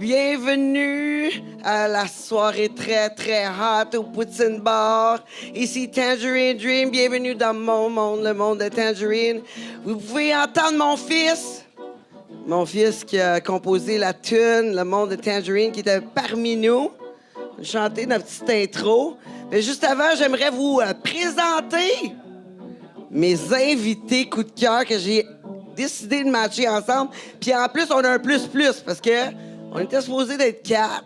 Bienvenue à la soirée très, très hot au Poutine Bar. Ici Tangerine Dream. Bienvenue dans mon monde, le monde de Tangerine. Vous pouvez entendre mon fils. Mon fils qui a composé la tune, le monde de Tangerine, qui était parmi nous. Chanter notre petite intro. Mais juste avant, j'aimerais vous présenter mes invités coup de cœur que j'ai décidé de matcher ensemble. Puis en plus, on a un plus-plus parce que on était supposé d'être 4.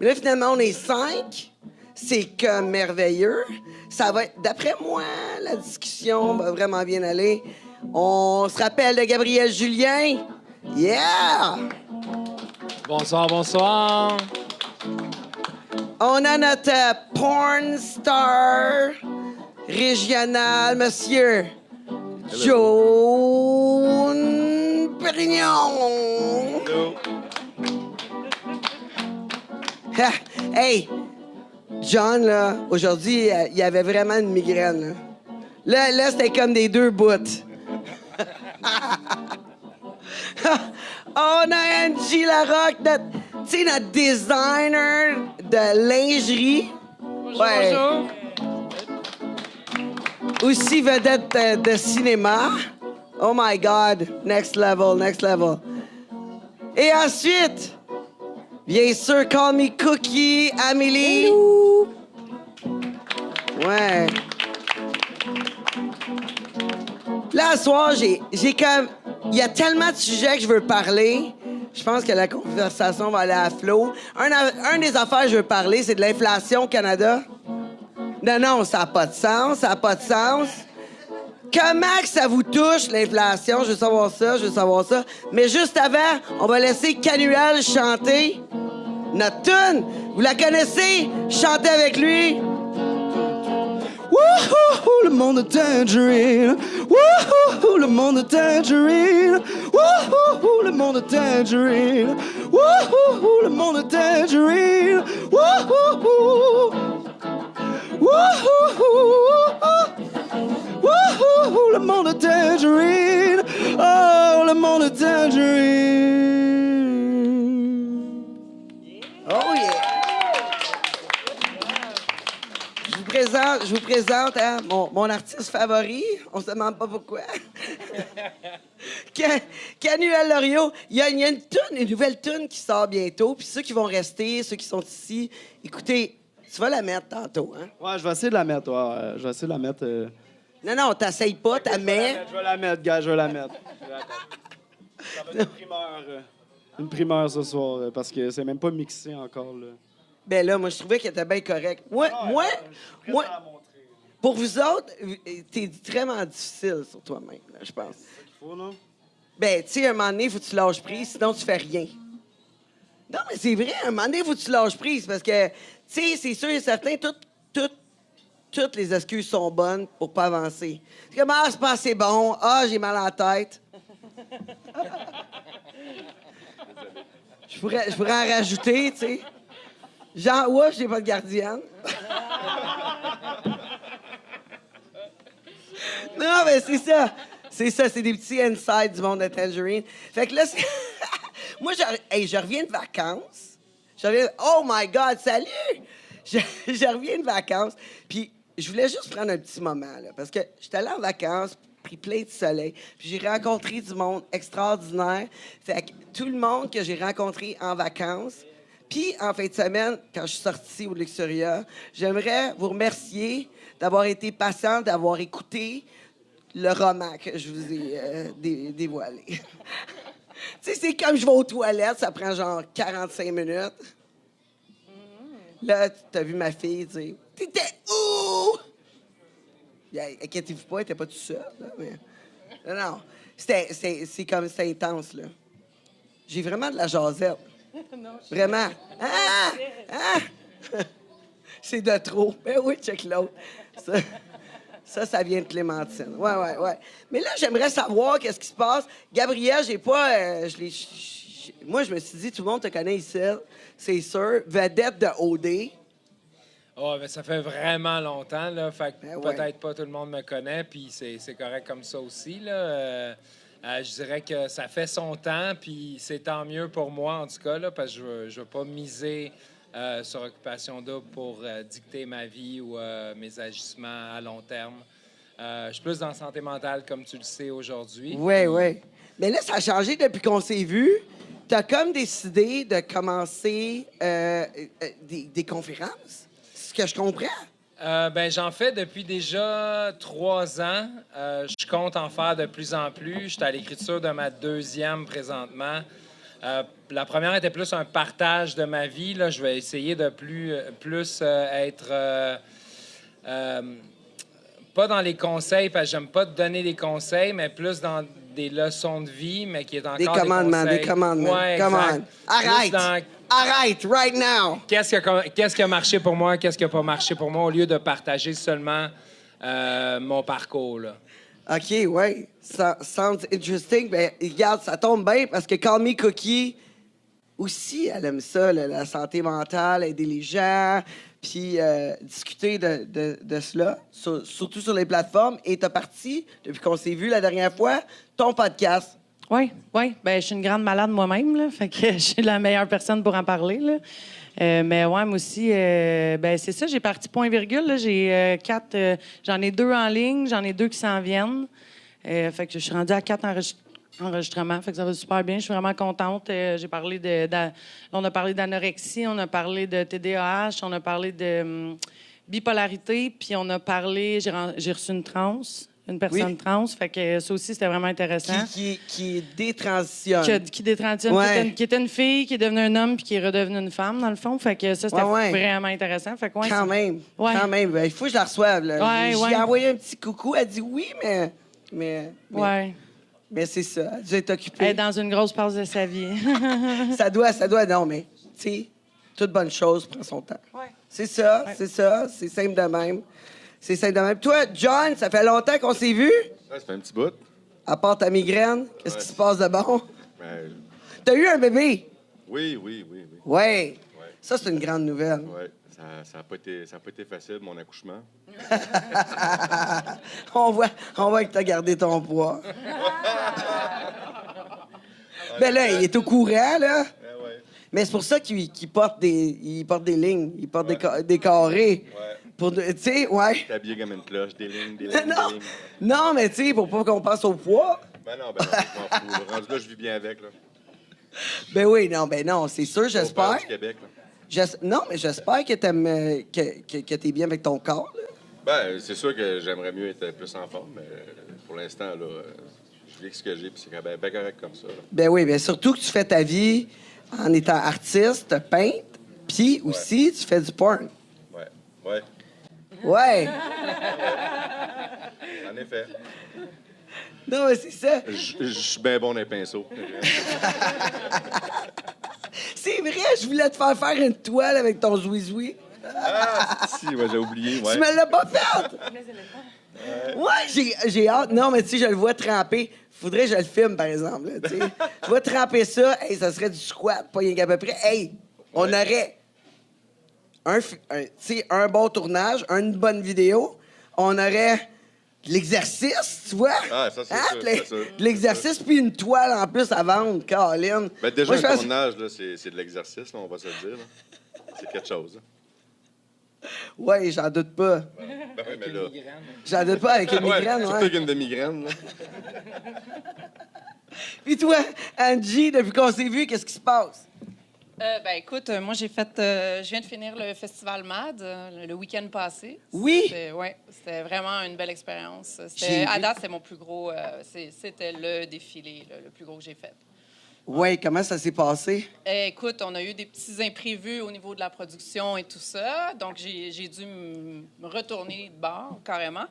Mais là, finalement, on est 5. C'est comme merveilleux. Ça va être, d'après moi, la discussion va vraiment bien aller. On se rappelle de Gabriel Julien. Yeah! Bonsoir, bonsoir. On a notre porn star régional, monsieur Joan Perignon. Hello. Hey, John, là, aujourd'hui, il avait vraiment une migraine. Là c'était comme des deux bouts. On a Angie Larocque, notre designer de lingerie. Bonjour, Ouais. bonjour. Aussi vedette de cinéma. Oh my God, next level, next level. Et ensuite, bien sûr, Call Me Cookie, Amélie. Hello. Ouais. Là, ce soir, j'ai comme... Il y a tellement de sujets que je veux parler. Je pense que la conversation va aller à flot. Un des affaires que je veux parler, c'est de l'inflation au Canada. Non, ça n'a pas de sens, ça n'a pas de sens. Comment que ça vous touche, l'inflation? Je veux savoir ça. Mais juste avant, on va laisser Canuel chanter notre tune. Vous la connaissez? Chantez avec lui. Wouhou, le monde de Tangerine. Wouhou, le monde de Tangerine. Wouhou, le monde de Tangerine. Wouhou, le monde de Tangerine. Wouhou. Wouhou. Wouhou, le monde de Tangerine. Oh, le monde de Tangerine. Oh yeah. Je vous présente hein, mon artiste favori. On se demande pas pourquoi. Canuel Loriot. Il y a une nouvelle tune qui sort bientôt. Puis ceux qui vont rester, ceux qui sont ici, écoutez, tu vas la mettre tantôt, hein? Ouais, je vais essayer de la mettre. Ouais, je vais essayer de la mettre. Non, t'essayes pas, t'as mets. Je vais la mettre, gars, je vais la mettre. Ça va être une primeur ce soir, parce que c'est même pas mixé encore, là. Ben là, moi, je trouvais qu'elle était bien correcte. Moi, pour vous autres, t'es vraiment difficile sur toi-même, là, je pense. C'est ça qu'il faut, non? Ben, tu sais, un moment donné, il faut que tu lâches prise, sinon tu fais rien. Non, mais c'est vrai, un moment donné, il faut que tu lâches prise, parce que, tu sais, c'est sûr et certain, toutes les excuses sont bonnes pour pas avancer. C'est comme, c'est pas assez bon, j'ai mal à la tête. Je pourrais en rajouter, tu sais. Genre, ouais, j'ai pas de gardienne. Non, mais c'est ça. C'est des petits insides du monde de Tangerine. Fait que là, moi, je reviens de vacances. Oh my God, salut! Je reviens de vacances. Puis, je voulais juste prendre un petit moment, là, parce que j'étais allé en vacances, pris plein de soleil, puis j'ai rencontré du monde extraordinaire. Fait que tout le monde que j'ai rencontré en vacances, puis en fin de semaine, quand je suis sortie au Luxuria, j'aimerais vous remercier d'avoir été patient, d'avoir écouté le roman que je vous ai dévoilé. Tu sais, c'est comme je vais aux toilettes, ça prend genre 45 minutes. Là, t'as vu ma fille dire « T'étais où? » Inquiétez-vous pas, elle était pas toute seule. Là, mais... Non. C'est comme, c'est intense, là. J'ai vraiment de la jasette. Vraiment. C'est de trop. Ben oui, check l'autre. Ça vient de Clémentine. Ouais. Mais là, j'aimerais savoir qu'est-ce qui se passe. Gabriel, j'ai pas... moi, je me suis dit, tout le monde te connaît ici. C'est sûr. Vedette de OD. Oh, ben, ça fait vraiment longtemps, là. Fait que Ben ouais. peut-être pas tout le monde me connaît, puis c'est correct comme ça aussi, là. Je dirais que ça fait son temps, puis c'est tant mieux pour moi, en tout cas, là, parce que je veux pas miser sur Occupation Double pour dicter ma vie ou mes agissements à long terme. Je suis plus dans la santé mentale, comme tu le sais aujourd'hui. Oui, oui. Mais là, ça a changé depuis qu'on s'est vus. Tu as comme décidé de commencer des conférences. C'est ce que je comprends. J'en fais depuis déjà 3 ans. Je compte en faire de plus en plus. Je suis à l'écriture de ma 2e présentement. La première était plus un partage de ma vie. Là, je vais essayer de plus être... pas dans les conseils, parce que j'aime pas te donner des conseils, mais plus dans des leçons de vie, mais qui est encore Des commandements, conseils. des commandements. Ouais, Come exact. on. Arrête! Plus dans Arrête, right now! qu'est-ce qui a marché pour moi, qu'est-ce qui n'a pas marché pour moi, au lieu de partager seulement mon parcours, là. OK, ouais. Ça sounds interesting. Ben, regarde, ça tombe bien parce que Call Me Cookie, aussi, elle aime ça, la santé mentale, aider les gens, puis discuter de cela, surtout sur les plateformes. Et t'as parti, depuis qu'on s'est vu la dernière fois, ton podcast. Oui, oui. Ben, je suis une grande malade moi-même, là. Fait que je suis la meilleure personne pour en parler, là. Mais ouais, moi aussi, c'est ça, j'ai parti point virgule, là. J'ai 4, j'en ai 2 en ligne, j'en ai 2 qui s'en viennent. Fait que je suis rendue à 4 enregistrements. Fait que ça va super bien. Je suis vraiment contente. J'ai parlé on a parlé d'anorexie, on a parlé de TDAH, on a parlé de bipolarité, puis on a parlé... J'ai reçu une personne trans. Fait que ça aussi, c'était vraiment intéressant. Qui détransitionne. Qui détransitionne. Ouais. Qui était une fille, qui est devenue un homme, puis qui est redevenu une femme, dans le fond. Fait que ça, c'était Ouais. vraiment intéressant. Fait que, ouais, Quand même. Ouais. Quand même. Ben, il faut que je la reçoive. Là. Ouais, J'ai envoyé un petit coucou. Elle dit oui, mais c'est ça. Elle a dû être occupée. Elle est dans une grosse pause de sa vie. Ça doit. Non, mais, tu sais, toute bonne chose prend son temps. Ouais. C'est ça. C'est simple de même. Toi, John, ça fait longtemps qu'on s'est vus? Ouais, ça fait un petit bout. À part ta migraine, qu'est-ce qui se passe de bon? Ben, T'as eu un bébé? oui. Ouais. Ouais. Ça, c'est une grande nouvelle. Ouais. Ça n'a pas été facile, mon accouchement. On voit que t'as gardé ton poids. Ben là, il est au courant, là. Ouais. Mais c'est pour ça qu'il porte des lignes, il porte des carrés. Ouais. Pour, tu sais, ouais. T'es habillé comme une cloche, des lignes, des Non, lignes. non, mais tu sais, pour pas qu'on pense au poids. Ben non, je m'en fous. Rendu là, je vis bien avec, là. Ben oui, non, c'est sûr, Au j'espère. père du Québec, là. Non, mais j'espère que t'aimes, que t'es bien avec ton corps, là. Ben, c'est sûr que j'aimerais mieux être plus en forme, mais pour l'instant, là, je vis avec ce que j'ai, puis c'est bien correct comme ça, là. Ben oui, ben surtout que tu fais ta vie en étant artiste, peintre, puis aussi, tu fais du porn. Ouais. Ouais. En effet. Non, mais c'est ça. Je suis bien bon dans les pinceaux. C'est vrai, je voulais te faire une toile avec ton zouizoui. Si, ouais, j'ai oublié, ouais. Tu me l'as pas fait! Ouais, j'ai hâte. Non, mais tu sais, je le vois tremper. Faudrait que je le filme, par exemple. Là, tu sais. Je vois tremper ça. Hey, ça serait du squat, pas rien qu'à peu près. Hey, on aurait un bon tournage, une bonne vidéo. On aurait de l'exercice, tu vois? Ah, ça, c'est sûr, c'est sûr. De l'exercice, puis une toile en plus à vendre, Caroline. Ben, déjà, Moi, je un pense- tournage, là, c'est de l'exercice, là, on va se le dire. Là. C'est quelque chose. Hein. Ouais, j'en doute pas. Ben oui, mais là... J'en doute pas avec une migraine, surtout ouais. avec une de migraine, là. Puis toi, Angie, depuis qu'on s'est vu, qu'est-ce qui se passe? Écoute, moi, je viens de finir le Festival MAD le week-end passé. Oui? C'était vraiment une belle expérience. J'ai À vu. date, c'était mon plus gros... c'était le défilé, le plus gros que j'ai fait. Oui, comment ça s'est passé? Écoute, on a eu des petits imprévus au niveau de la production et tout ça. Donc, j'ai dû me retourner de bord, carrément,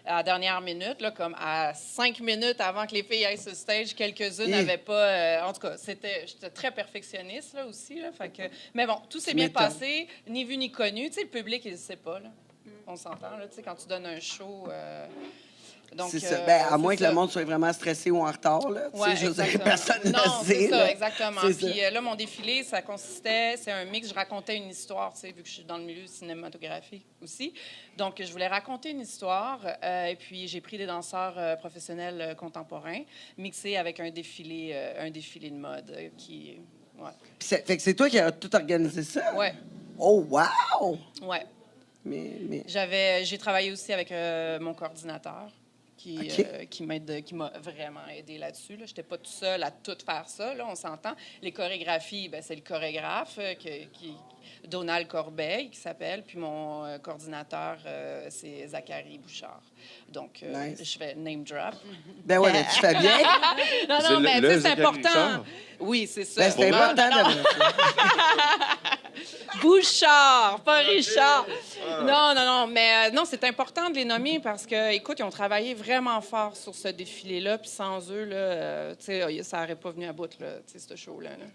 à la dernière minute, là, comme à 5 minutes avant que les filles aillent sur le stage. Quelques-unes n'avaient pas... en tout cas, j'étais très perfectionniste, là, aussi. Là, fait que, mais bon, tout s'est Tu bien m'étonnes. passé, ni vu ni connu. Tu sais, le public, il ne sait pas, là. On s'entend, là, tu sais, quand tu donnes un show... Donc, C'est ça. Ben, à c'est moins que ça. le monde soit vraiment stressé ou en retard, là. Tu sais, Ouais, je veux dire, exactement. personne ne Non, le c'est sait, ça, là. exactement. C'est Puis ça. là, mon défilé, ça consistait, c'est un mix, je racontais une histoire, tu sais, vu que je suis dans le milieu cinématographique aussi. Donc, je voulais raconter une histoire, et puis j'ai pris des danseurs professionnels contemporains, mixés avec un défilé de mode qui... Ouais. Puis fait que c'est toi qui as tout organisé ça? Ouais, Oh, wow! ouais. Mais... J'ai travaillé aussi avec mon coordinateur qui, OK. qui m'a vraiment aidé là-dessus. Je n'étais pas tout seul à tout faire ça, là, on s'entend. Les chorégraphies, ben, c'est le chorégraphe, Donald Corbeil, qui s'appelle, puis mon coordinateur, c'est Zachary Bouchard. Donc, Nice. je fais name drop. Ben ouais, mais tu fais bien. Non, C'est non, mais le tu sais, c'est Zachary important. Bouchard? Oui, c'est ça. Ben, c'est Non, important non, non. Bouchard, pas Richard. Non, non, non, mais non, c'est important de les nommer parce que, écoute, ils ont travaillé vraiment fort sur ce défilé-là, puis sans eux, là, tu sais, ça n'aurait pas venu à bout, là, tu sais, ce show-là. Là.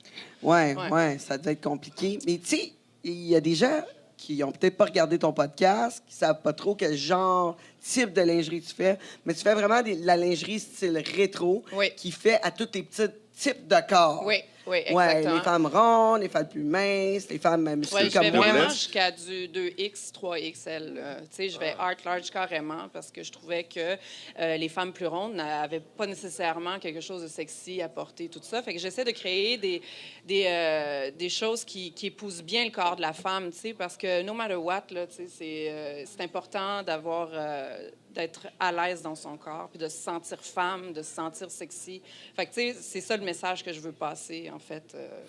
Ouais, Ouais. ouais, ça devait être compliqué. Mais tu sais, il y a des gens qui ont peut-être pas regardé ton podcast, qui savent pas trop quel genre, type de lingerie tu fais, mais tu fais vraiment la lingerie style rétro, Oui. qui fait à tous tes petits types de corps. Oui, oui, Ouais, exactement. les femmes rondes, les femmes plus minces, les femmes musclées Ouais, je comme vais moi. vraiment jusqu'à du 2X, 3XL. Tu sais, je vais art large carrément parce que je trouvais que les femmes plus rondes n'avaient pas nécessairement quelque chose de sexy à porter, tout ça. Fait que j'essaie de créer des choses qui épousent bien le corps de la femme, tu sais, parce que no matter what, là, tu sais, c'est important d'avoir... d'être à l'aise dans son corps, puis de se sentir femme, de se sentir sexy. Fait que, tu sais, c'est ça le message que je veux passer, en fait.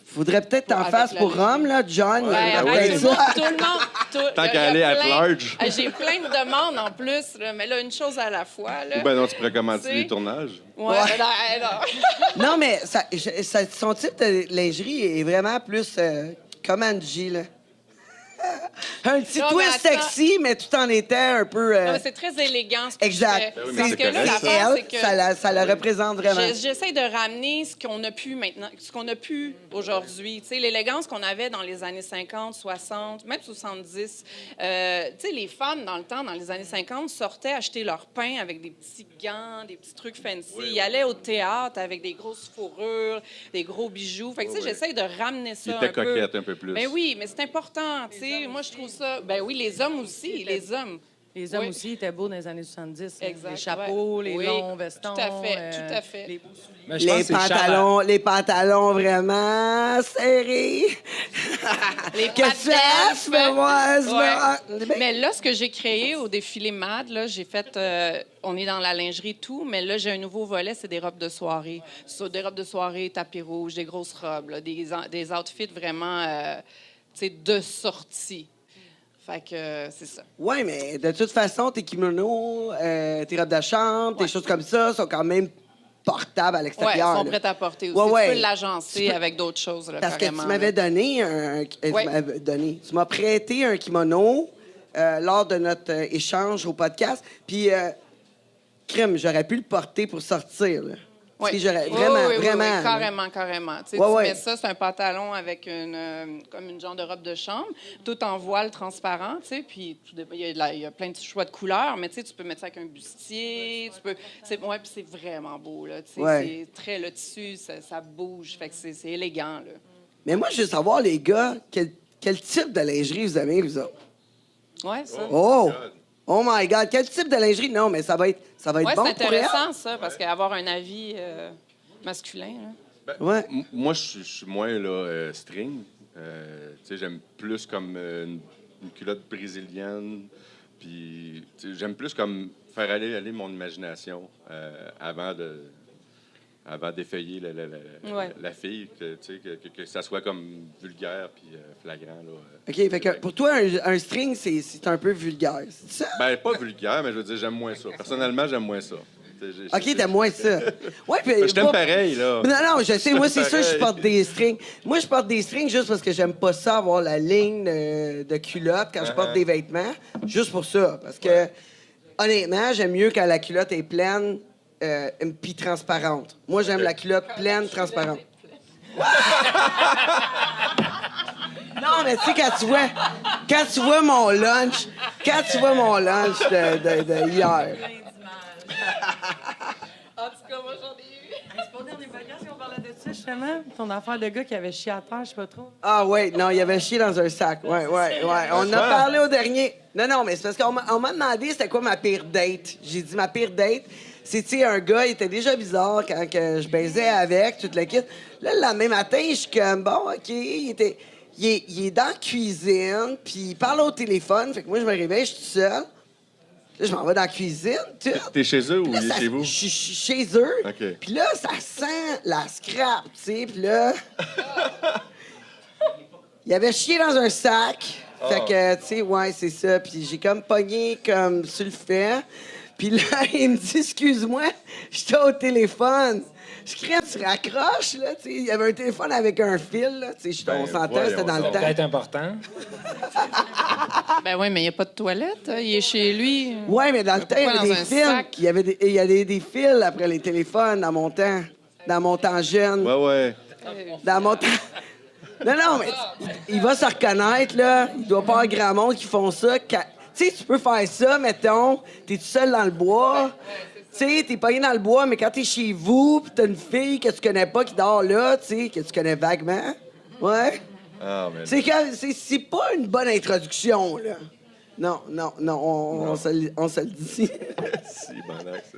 Faudrait peut-être t'en Avec fasses la pour lingerie. Rome, là, John. Ouais, il arrête, aimerait tout, ça. le monde. Tant il y qu'à a aller at plein- large. J'ai plein de demandes en plus, là, mais là, une chose à la fois. Là. Ou ben non, tu pourrais commencer Tu sais. les tournages. Ouais, Ouais. non. Non, mais son type de lingerie est vraiment plus comme Angie, là. Un petit Non, mais twist attends. sexy, mais tout en étant un peu... Non, mais c'est très élégant ce que exact. je fais. Ben oui, mais Parce c'est que là, correct, C'est l'affaire, c'est elle, que... ça la représente vraiment. J'essaie de ramener ce qu'on a pu maintenant, ce qu'on a pu aujourd'hui. Tu sais, l'élégance qu'on avait dans les années 50, 60, même 70. Tu sais, les femmes, dans le temps, dans les années 50, sortaient acheter leur pain avec des petits gants, des petits trucs fancy. Ils allaient au théâtre avec des grosses fourrures, des gros bijoux. Fait que, tu sais, j'essaie de ramener ça Il un était peu. coquette un peu plus. Ben oui, mais c'est important, tu sais. Moi, je trouve ça... Ben oui, les hommes aussi, les hommes. Les hommes Oui. aussi étaient beaux dans les années 70. hein. Exact, Les chapeaux, ouais. les Oui, longs vestons. tout à fait, tout à fait. les- Mais je pense Les que c'est pantalons, les pantalons vraiment serrés. Les Qu'est-ce que patins, tu fais, moi? Ouais. Mais là, ce que j'ai créé au défilé MAD, là, j'ai fait... on est dans la lingerie, tout, mais là, j'ai un nouveau volet, c'est des robes de soirée. Des robes de soirée, tapis rouge, des grosses robes, là, des outfits vraiment, tu sais, de sortie. Fait que c'est ça. Oui, mais de toute façon, tes kimonos, tes robes de chambre, tes Ouais. choses comme ça sont quand même portables à Oui, l'extérieur. ils sont là. prêts à porter aussi. Ouais, ouais. Tu peux l'agencer Tu peux- avec d'autres choses, là, Parce que carrément, tu m'avais là. donné tu m'as prêté un kimono lors de notre échange au podcast. Puis, crème, j'aurais pu le porter pour sortir. Là. Oui. Tu sais, j'aurais Oui, vraiment, oui, oui, vraiment. oui, là. carrément, carrément. Tu sais, Ouais, tu ouais. mets ça, c'est un pantalon avec comme une genre de robe de chambre, tout en voile transparent, tu sais, puis il y a plein de choix de couleurs, mais tu sais, tu peux mettre ça avec un bustier, ouais, puis c'est vraiment beau, là, tu sais, Ouais. c'est très, le tissu, ça bouge, fait que c'est élégant, là. Mais moi, je veux savoir, les gars, quel type de lingerie vous avez, vous autres? Ouais, ça. Oh! Oh my God! Quel type de lingerie? Non, mais ça va être Ouais, bon c'est pour elle. intéressant, ça, parce qu'avoir un avis masculin, là. Ouais. Moi, je suis moins là, string. Tu sais, j'aime plus comme une culotte brésilienne. Puis, tu sais, j'aime plus comme faire aller mon imagination avant d'effeuiller Ouais. la fille, tu sais, que ça soit comme vulgaire puis flagrant. Là. OK, fait que pour toi, un string, c'est un peu vulgaire. C'est ça? Ben, pas vulgaire, mais je veux dire, j'aime moins ça. Personnellement, j'aime moins ça. Tu sais, OK, t'aimes moins ça. Ouais, puis... Je t'aime pareil, là. Non, je sais, moi, c'est sûr que je Pareil. porte des strings. Moi, je porte des strings juste parce que j'aime pas ça, avoir la ligne de culotte quand je porte des vêtements. Juste pour ça. Parce que, honnêtement, j'aime mieux quand la culotte est pleine puis transparente. Moi, j'aime la culotte pleine, transparente. Non, mais tu sais, quand tu vois mon lunch de hier. justement? Ton affaire de gars qui avait chié à terre, je sais pas trop. Ah ouais, non, il avait chié dans un sac. Ouais. On a parlé au dernier. Non, mais c'est parce qu'on m'a demandé c'était quoi ma pire date. J'ai dit ma pire date, c'est, tu sais, un gars, il était déjà bizarre quand que je baisais avec, toute la kit. Là, le lendemain matin, je suis comme, bon, OK, il est dans la cuisine, puis il parle au téléphone. Fait que moi, je me réveille, je suis tout seul. Là, je m'en vais dans la cuisine, tout. T'es chez eux ou Puis là, il est chez vous? Je suis chez eux. OK. Puis là, ça sent la scrap, tu sais. Puis là, il avait chié dans un sac. Fait que, tu sais, ouais, c'est ça. Puis j'ai comme pogné comme sur le fait. Puis là, il me dit, excuse-moi, j'étais au téléphone. Je crie, tu raccroches, là, tu sais. Il y avait un téléphone avec un fil, là. Tu sais, on s'entend, c'était dans le C'est temps. peut-être important. Ben oui, mais il n'y a pas de toilette. Il est chez lui. Ouais, mais dans le temps, il y Pourquoi avait dans des un fils. sac? Il y avait des fils après les téléphones dans mon temps. Dans mon temps jeune. Ouais. Dans mon temps. Non, mais il va se reconnaître, là. Il doit pas avoir grand monde qui font ça. Tu sais, tu peux faire ça, mettons, t'es tout seul dans le bois. Tu sais, t'es pogné dans le bois, mais quand t'es chez vous, pis t'as une fille que tu connais pas qui dort là, tu sais, que tu connais vaguement. Ouais. Ah, mais... C'est pas une bonne introduction, là. Non, on se le dit. Si, banac, ça.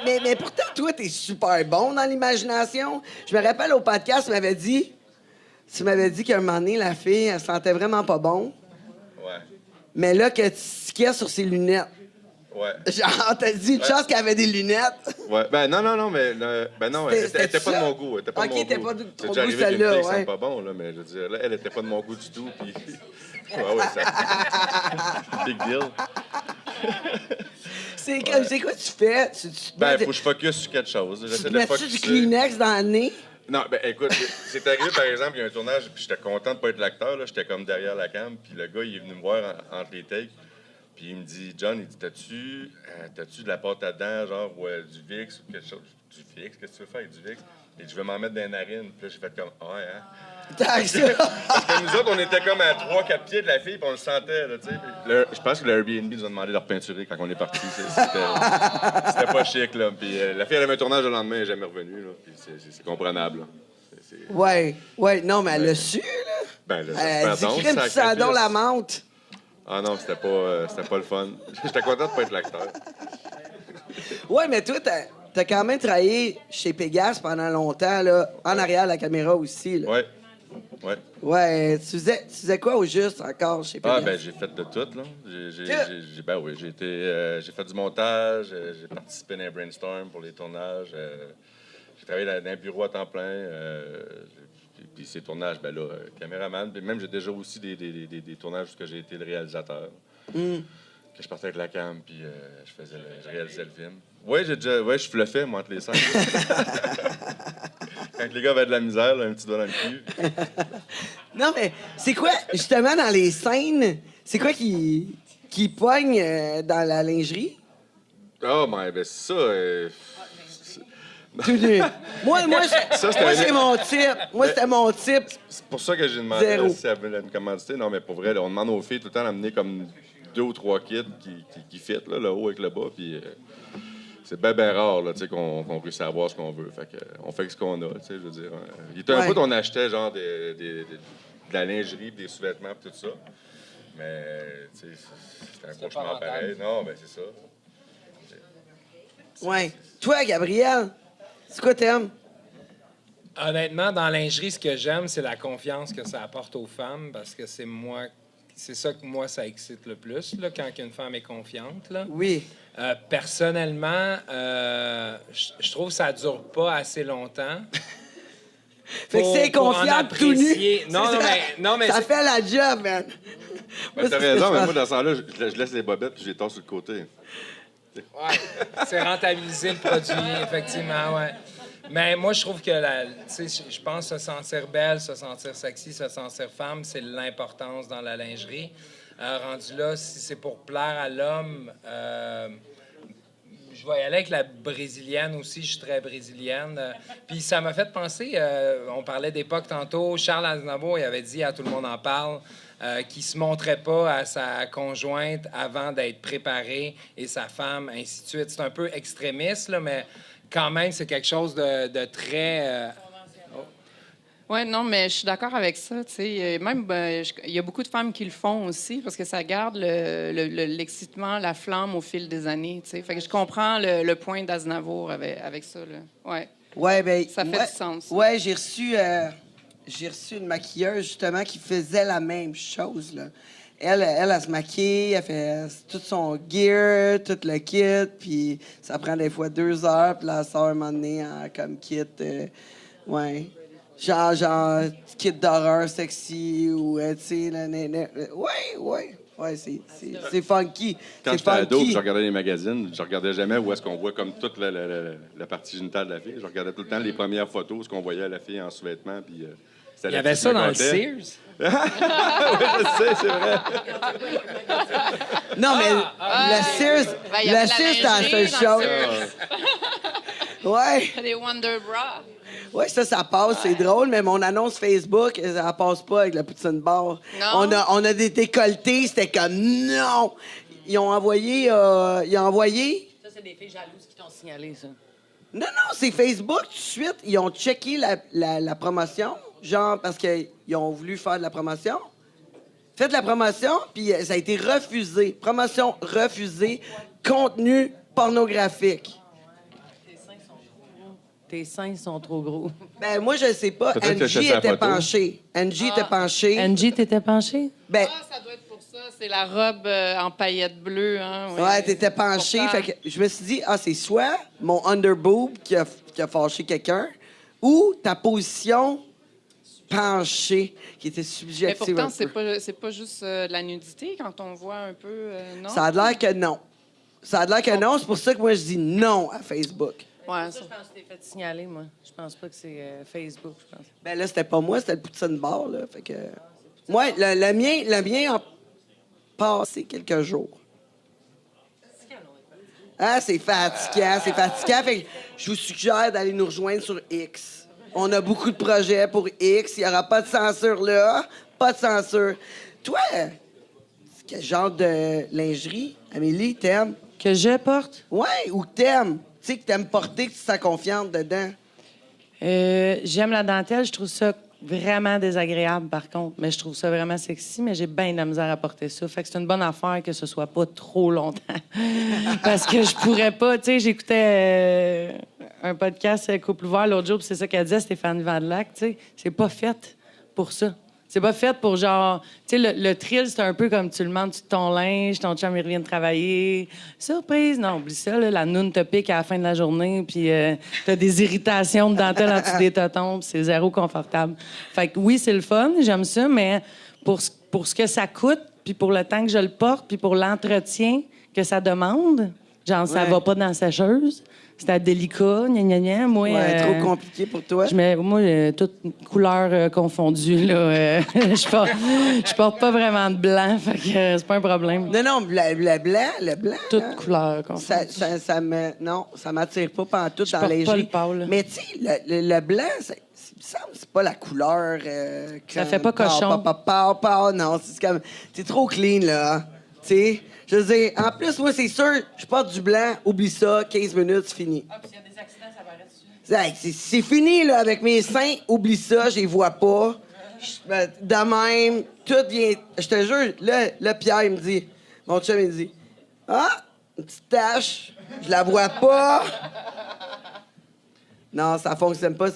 mais pourtant, toi, t'es super bon dans l'imagination. Je me rappelle au podcast, tu m'avais dit qu'à un moment donné, la fille, elle sentait vraiment pas bon. Ouais. Mais là, que tu tiquais sur ses lunettes. Ouais. Genre, t'as dit une chance qu'elle avait des lunettes. Ouais. Ben non, mais... ben non, elle était pas de mon goût. Elle était pas de Ok, mon t'es goût. pas de C'est ton déjà goût, arrivé qu'une celle-là, fille ouais. sente pas bon, là, mais je veux dire, là, elle était pas de mon goût du tout, puis... ouais, ça... Big deal. C'est quoi tu fais? Tu Ben, faut que je focus sur quelque chose. J'essaie de mets-tu focuser. du Kleenex dans le nez? Non, ben écoute, c'est arrivé, par exemple, il y a un tournage, puis j'étais content de pas être l'acteur, là. J'étais comme derrière la cam, puis le gars, il est venu me voir entre les takes, puis il me dit, John, il dit, t'as-tu de la pâte à dents, genre, ou du Vicks ou quelque chose? Du Vicks? Qu'est-ce que tu veux faire avec du Vicks? Et je veux m'en mettre dans les narines. Puis là, j'ai fait comme, ah, ouais, hein? T'as ça? Parce que nous autres, on était comme à 3-4 pieds de la fille, puis on le sentait, là, tu sais. Puis je pense que le Airbnb nous a demandé de repeinturer quand on est parti. C'était pas chic, là. Puis la fille, elle avait un tournage le lendemain, elle n'est jamais revenue, là. Puis c'est comprenable, là. Ouais, non, mais elle l'a su, là. Ben, là, Elle dit, pardon, crime, tu sens donc la menthe. Ah non, c'était pas le fun. J'étais content de pas être l'acteur. Ouais, mais toi, t'as quand même travaillé chez Pégase pendant longtemps, là, en arrière de la caméra aussi, là. Ouais. Ouais, tu faisais quoi au juste encore chez Pégase? Ah, ben j'ai fait de tout, là. Ben oui, j'ai fait du montage, j'ai participé dans les brainstorms pour les tournages. J'ai travaillé dans un bureau à temps plein. Puis ces tournages, ben là, caméraman. Puis même, j'ai déjà aussi des tournages où j'ai été le réalisateur. Que je partais avec la cam, puis je réalisais le film. Oui, je fluffais, moi, entre les scènes. Quand les gars avaient de la misère, là, un petit doigt dans le cul. Non, mais c'est quoi, justement, dans les scènes, c'est quoi qui pogne dans la lingerie? Oh, ben c'est ça. Tout nu. Moi, c'était c'est mon type. Moi, c'était mon type. C'est pour ça que j'ai demandé Zéro. si elle voulait une commandité. Non, mais pour vrai, là, on demande aux filles tout le temps d'amener comme 2 ou 3 kits qui fit, là, le haut avec le bas. Puis c'est bien rare là, qu'on réussit à avoir ce qu'on veut. Fait que, on fait ce qu'on a. Je veux dire, il était un bout on achetait genre de la lingerie, des sous-vêtements, tout ça. Mais c'était un cauchemar pareil. Non, ben c'est ça. Ouais. Toi, Gabriel, c'est quoi t'aimes? Honnêtement, dans la lingerie, ce que j'aime, c'est la confiance que ça apporte aux femmes parce que c'est ça que moi, ça excite le plus, là, quand une femme est confiante. Là. Oui. Personnellement, je trouve que ça dure pas assez longtemps. Fait que c'est confiant tout nu. Non, mais ça c'est- fait la job, man. Ben, t'as raison, mais moi, dans ce temps-là, je laisse les bobettes puis je les tasse sur le côté. Ouais, c'est rentabiliser le produit, effectivement, ouais. Mais moi, je trouve que, je pense se sentir belle, se sentir sexy, se sentir femme, c'est l'importance dans la lingerie. Rendu là, si c'est pour plaire à l'homme, je vais y aller avec la brésilienne aussi, je suis très brésilienne. Puis ça m'a fait penser, on parlait d'époque tantôt, Charles Aznavour, il avait dit, à Tout le monde en parle, qu'il se montrait pas à sa conjointe avant d'être préparé et sa femme, ainsi de suite. C'est un peu extrémiste, là, mais quand même, c'est quelque chose de très... Oui, non, mais je suis d'accord avec ça. Tu sais, même, il y a beaucoup de femmes qui le font aussi parce que ça garde l'excitement, la flamme au fil des années. Tu sais. Fait que je comprends le point d'Aznavour avec ça. Là. Ouais. Ouais, ben, Ça fait du sens. Ouais, j'ai reçu une maquilleuse, justement, qui faisait la même chose, là. Elle se maquille, elle fait tout son gear, tout le kit, puis ça prend des fois 2 heures, puis là, elle sort un moment donné comme kit, ouais. Genre, kit d'horreur sexy, ou, tu sais, ouais, c'est funky. Quand C'est j'étais ado, funky. je regardais les magazines, je regardais jamais où est-ce qu'on voit comme toute la partie génitale de la fille. Je regardais tout le temps les premières photos, ce qu'on voyait la fille en sous-vêtements, puis c'était Il y la avait fille ça qui me dans le contait. Sears. Oui, je sais, c'est vrai. Non, mais le Sears, Ben, il y avait le la Sears, c'était la lingerie seule dans le chose. Ouais. Des Wonder Bra. Oui, ça passe, c'est drôle, mais mon annonce Facebook, ça passe pas avec la poutine bar. Non? On a des décolletés, c'était comme non! Ils ont envoyé. Ça, c'est des filles jalouses qui t'ont signalé, ça. Non, c'est Facebook tout de suite. Ils ont checké la promotion, genre parce qu'ils ont voulu faire de la promotion. Faites la promotion, puis ça a été refusé. Promotion refusée, contenu pornographique. Tes seins sont trop gros. Ben, moi, je sais pas. Peut-être que je Angie fais la était photo. penchée. Angie était penchée. Angie, t'étais penchée? Ben, Ça doit être pour ça. C'est la robe en paillettes bleues. Hein? Oui. ouais, t'étais penché. Pourtant. Fait que je me suis dit, c'est soit mon underboob qui a fâché quelqu'un ou ta position penchée qui était Mais subjective. pourtant, un peu. c'est pas juste de la nudité quand on voit un peu. Non? Ça a l'air que non. Ça a l'air que non. C'est pour ça que moi, je dis non à Facebook. Ouais, Ça, je pense que t'es fait signaler, moi. Je pense pas que c'est Facebook, je pense. Ben là, c'était pas moi, c'était le Poutine Bar, là. Fait que. Moi, le mien a passé quelques jours. Ah, c'est fatigant. Fait que je vous suggère d'aller nous rejoindre sur X. On a beaucoup de projets pour X. Il n'y aura pas de censure là. Pas de censure. Toi, quel genre de lingerie, Amélie, t'aimes? Que je porte? Ouais, ou que t'aimes? Tu sais, que t'aimes porter, que tu te sens confiante dedans. J'aime la dentelle. Je trouve ça vraiment désagréable, par contre. Mais je trouve ça vraiment sexy, mais j'ai bien de la misère à porter ça. Fait que c'est une bonne affaire que ce soit pas trop longtemps. Parce que je pourrais pas... Tu sais, j'écoutais un podcast Couple ouvert l'autre jour, puis c'est ça qu'elle disait, Stéphane Vanlac, tu sais. C'est pas fait pour ça. C'est pas fait pour genre... Tu sais, le thrill, c'est un peu comme tu le demandes de ton linge, ton chum, il revient de travailler. Surprise! Non, oublie ça, là, la noune te pique à la fin de la journée, puis t'as des irritations de dentelle en dessous des totons, puis c'est zéro confortable. Fait que oui, c'est le fun, j'aime ça, mais pour ce que ça coûte, puis pour le temps que je le porte, puis pour l'entretien que ça demande, genre, ça Ouais. va pas dans la sécheuse, c'était délicat, gna gna gna. Moi, Ouais, trop compliqué pour toi. moi, toutes couleurs confondues, là. Je porte pas vraiment de blanc, fait que c'est pas un problème. Non, le blanc. Toutes hein, couleurs confondues. ça m'attire pas pantoute dans porte les pas le pâle. Mais tu sais, le blanc, il me semble que c'est pas la couleur. Ça fait pas cochon. Non, c'est comme. T'es trop clean, là. Tu sais, je veux dire, en plus, moi, c'est sûr, je porte du blanc, oublie ça, 15 minutes, c'est fini. Ah, puis s'il y a des accidents, ça va rester dessus. C'est fini, là, avec mes seins, oublie ça, je les vois pas. De même, tout vient. Je te jure, là, Pierre, il me dit, mon chum, il me dit, une petite tache, je la vois pas. Non, ça fonctionne pas.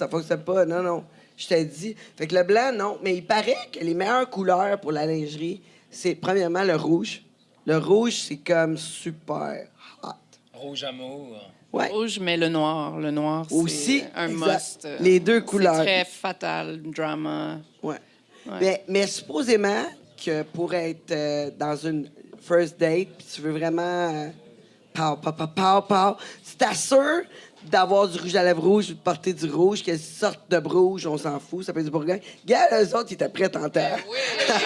Non. Je t'ai dit. Fait que le blanc, non. Mais il paraît que les meilleures couleurs pour la lingerie, c'est premièrement le rouge. Le rouge, c'est comme super hot. Rouge amour. Ouais. Rouge, mais le noir. Le noir, c'est Aussi, un exact. must. Les deux couleurs. C'est très fatal, drama. Ouais. Ouais. Mais supposément que pour être dans une first date, puis tu veux vraiment tu t'assures d'avoir du rouge à lèvres rouge ou de porter du rouge, quelle sorte de rouge, on s'en fout, ça peut être du bourgogne. Regarde, eux autres, ils étaient prêts en terre. Oui,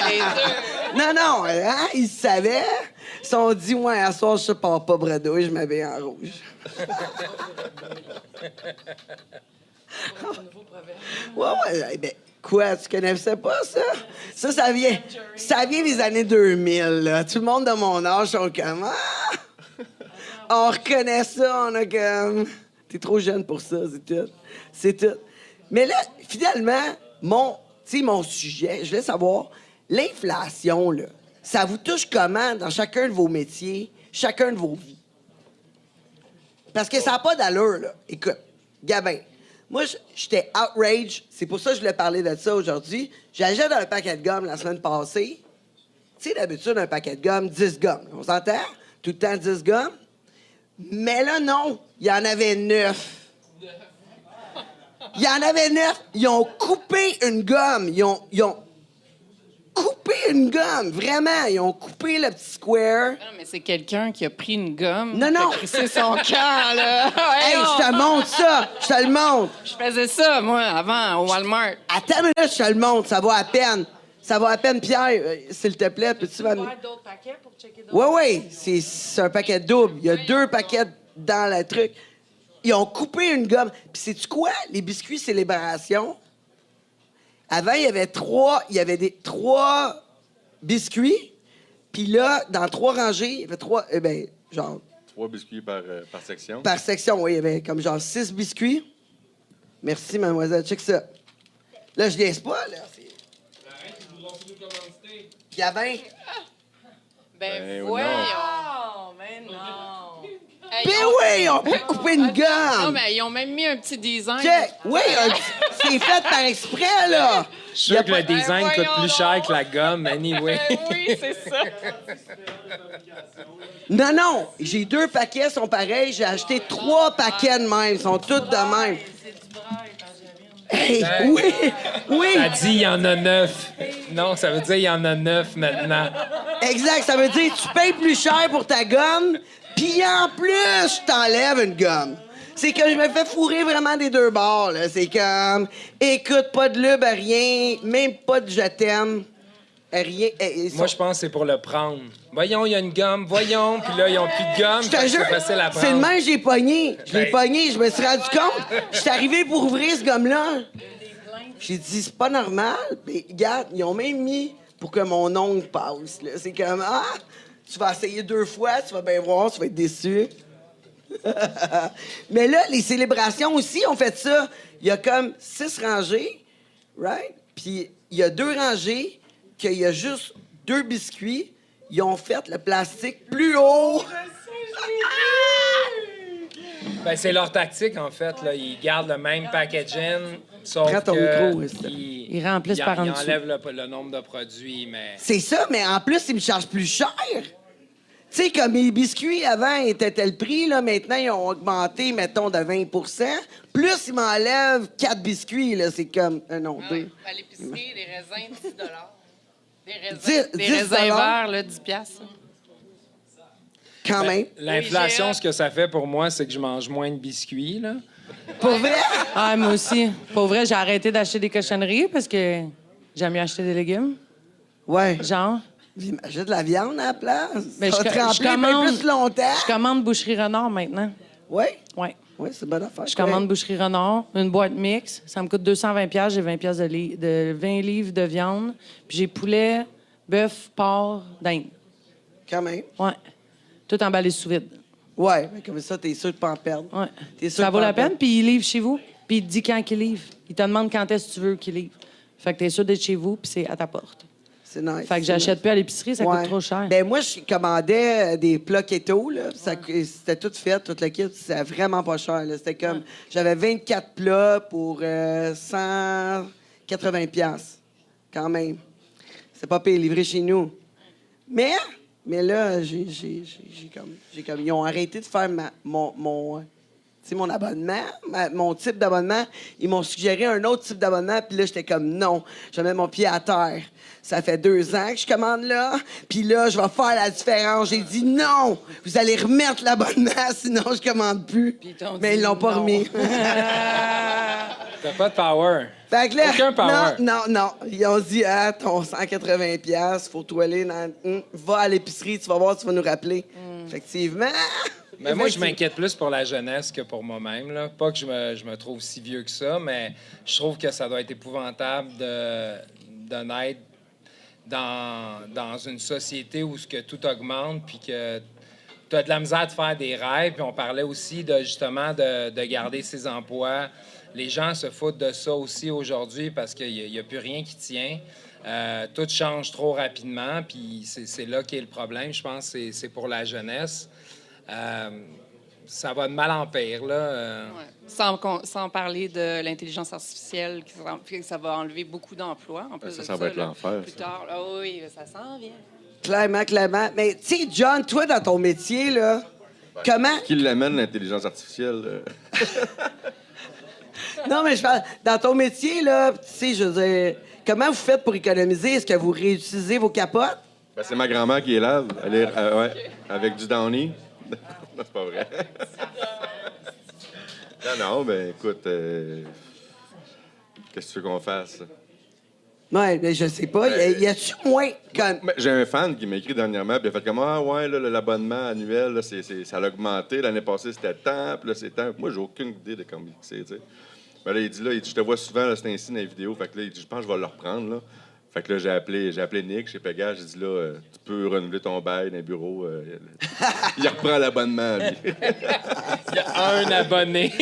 les deux. Non, hein, ils savaient. Ils se sont dit, ouais, à soir, je pars pas bredouille, je m'habille en rouge. Ouais, ben, quoi, tu connaissais pas ça? Ça vient des années 2000, là. Tout le monde de mon âge sont comme, on reconnaît ça, on a comme... T'es trop jeune pour ça, c'est tout. Mais là, finalement, mon sujet, je voulais savoir, l'inflation, là, ça vous touche comment dans chacun de vos métiers, chacun de vos vies? Parce que ça n'a pas d'allure, là. Écoute, Gabin, moi, j'étais outrage. C'est pour ça que je voulais parler de ça aujourd'hui. J'achète un paquet de gomme la semaine passée. Tu sais, d'habitude, un paquet de gomme, 10 gommes. On s'entend? Tout le temps 10 gommes. Mais là, non. Il y en avait 9. Il y en avait 9. Ils ont coupé une gomme. Ils ont coupé une gomme. Vraiment. Ils ont coupé le petit square. Non, mais c'est quelqu'un qui a pris une gomme. Non, non. C'est son camp, là. Hey, je te montre ça. Je te le montre. Je faisais ça, moi, avant, au Walmart. Attends une minute, je te le montre. Ça va à peine. Ça va à peine, Pierre. S'il te plaît, peux-tu m'amener? d'autres paquets pour checker d'autres? Oui, oui. C'est un paquet double. Il y a 2 paquets dans le truc. Ils ont coupé une gomme. Puis sais-tu quoi? Les biscuits Célébration, avant, il y avait 3 biscuits. Puis là, dans 3 rangées, il y avait 3... genre... 3 biscuits par section. Par section, oui. Il y avait comme genre 6 biscuits. Merci, mademoiselle. Check ça. Là, je niaise pas, là. Gabin. Ben, Ben, voyons. Oh, mais non! Hey, Ben oui, on peut couper une Non, gomme. mais ils ont même mis un petit design. Check. Oui, c'est fait par exprès, là. Je suis sûr que le design Ben, coûte voyons plus cher donc. que la gomme, anyway. Ben oui, c'est ça. Non, non. J'ai 2 paquets, sont pareils. J'ai acheté 3 paquets de même. Ils sont tous de même. C'est du braille quand Hey, oui, oui. Ça dit il y en a 9. Non, ça veut dire il y en a 9 maintenant. Exact. Ça veut dire que tu payes plus cher pour ta gomme, puis en plus, je t'enlève une gomme. C'est que je me fais fourrer vraiment des 2 bords, là. C'est comme, écoute, pas de lube, rien, même pas de je t'aime, rien. Moi, je pense que c'est pour le prendre. Voyons, il y a une gomme, voyons, puis là, ils ont plus de gomme, Je fait te que jure, c'est facile à prendre. c'est le même que j'ai pogné. Je l'ai Ben. pogné, je me suis rendu compte. Je suis arrivé pour ouvrir ce gomme-là. J'ai dit, c'est pas normal. Mais regarde, ils ont même mis pour que mon ongle passe. Là. C'est comme, tu vas essayer 2 fois, tu vas bien voir, tu vas être déçu. Mais là, les célébrations aussi ont fait ça. Il y a comme 6 rangées, right? Puis il y a 2 rangées qu'il y a juste 2 biscuits. Ils ont fait le plastique plus haut. Ben, c'est leur tactique, en fait. Là. Ils gardent le même packaging, sauf Prends ton que micro, Esther. Ils remplissent par en ils dessous. enlèvent le nombre de produits, mais... C'est ça, mais en plus, ils me chargent plus cher. Tu sais, comme les biscuits, avant, étaient tel prix, là, maintenant, ils ont augmenté, mettons, de 20 Plus, ils m'enlèvent 4 biscuits, là, c'est comme... non, 2. À l'épicerie, les raisins, 10 Des raisins, 10 des raisins verts, là, 10 piastres. Quand même. L'inflation, Oui, ce que ça fait pour moi, c'est que je mange moins de biscuits, là. Pour vrai? Ah, moi aussi. Pour vrai, j'ai arrêté d'acheter des cochonneries parce que j'aime mieux acheter des légumes. Ouais. Genre, J'ai de la viande à la place. Mais Ça va te remplir bien plus longtemps. je commande Boucherie Renard maintenant. Oui? Ouais. Oui, c'est une bonne affaire. Je commande Boucherie Renard, une boîte mix. Ça me coûte 220 $. J'ai 20 $ de 20 livres de viande. Puis j'ai poulet, bœuf, porc, dinde. Quand même. Ouais. Tout emballé sous vide. Ouais, mais comme ça, t'es sûr de pas en perdre. Ouais. T'es sûr Ça de vaut pas la en perdre. peine, puis il livre chez vous. Puis il te dit quand qu'il livre. Il te demande quand est-ce que tu veux qu'il livre. Fait que t'es sûr d'être chez vous, puis c'est à ta porte. C'est nice. Fait que c'est j'achète nice. plus à l'épicerie, ça Ouais. coûte trop cher. Ben moi, je commandais des plats keto, là. C'était tout fait, tout le kit. C'était vraiment pas cher, là. C'était comme... J'avais 24 plats pour 180 $. Quand même. C'est pas payé, livré chez nous. Mais là, j'ai comme... Ils ont arrêté de faire mon abonnement, mon type d'abonnement. Ils m'ont suggéré un autre type d'abonnement, puis là, j'étais comme non, je mets mon pied à terre. Ça fait 2 ans que je commande là, puis là, je vais faire la différence. J'ai dit non, vous allez remettre l'abonnement, sinon je commande plus. t'ont Mais dit ils l'ont pas non. remis. T'as pas de power. Fait que là, Aucun power. non. Ils ont dit, ton 180 $, faut toi aller dans... va à l'épicerie, tu vas voir, tu vas nous rappeler. Effectivement. Mais moi, je m'inquiète plus pour la jeunesse que pour moi-même. Là. Pas que je me trouve si vieux que ça, mais je trouve que ça doit être épouvantable de naître dans une société où ce que tout augmente, puis que tu as de la misère de faire des rêves. Puis on parlait aussi justement de garder ses emplois les gens se foutent de ça aussi aujourd'hui parce qu'il n'y a plus rien qui tient. Tout change trop rapidement, puis c'est là qu'est le problème. Je pense que c'est pour la jeunesse. Ça va de mal en pire, là. Ouais. Sans parler de l'intelligence artificielle, que ça va enlever beaucoup d'emplois. En plus Ça va être l'enfer. Plus tard, ah oui, ça s'en vient. Clairement. Mais tu sais, John, toi, dans ton métier, là, comment... Qui l'amène, l'intelligence artificielle? Non, mais je parle... Dans ton métier, là, tu sais, je veux dire... Comment vous faites pour économiser? Est-ce que vous réutilisez vos capotes? Ben, c'est ma grand-mère qui est lave. Elle est, ouais, avec du Downy. Non, c'est pas vrai. Non, ben écoute, qu'est-ce que tu veux qu'on fasse? Ouais, mais je sais pas. Y a-tu moins comme... J'ai un fan qui m'a écrit dernièrement, puis il a fait comme ah ouais, là, l'abonnement annuel, là, ça a augmenté. L'année passée, c'était tant, puis là, c'est tant. Moi, j'ai aucune idée de combien c'est, tu sais. Ben là, il dit, je te vois souvent, là, c'est ainsi dans les vidéos. Fait que là, il dit, je pense que je vais le reprendre, là. Fait que là, j'ai appelé Nick chez Pégase. J'ai dit, là, tu peux renouveler ton bail dans le bureau. Il reprend l'abonnement, lui. Il y a un abonné.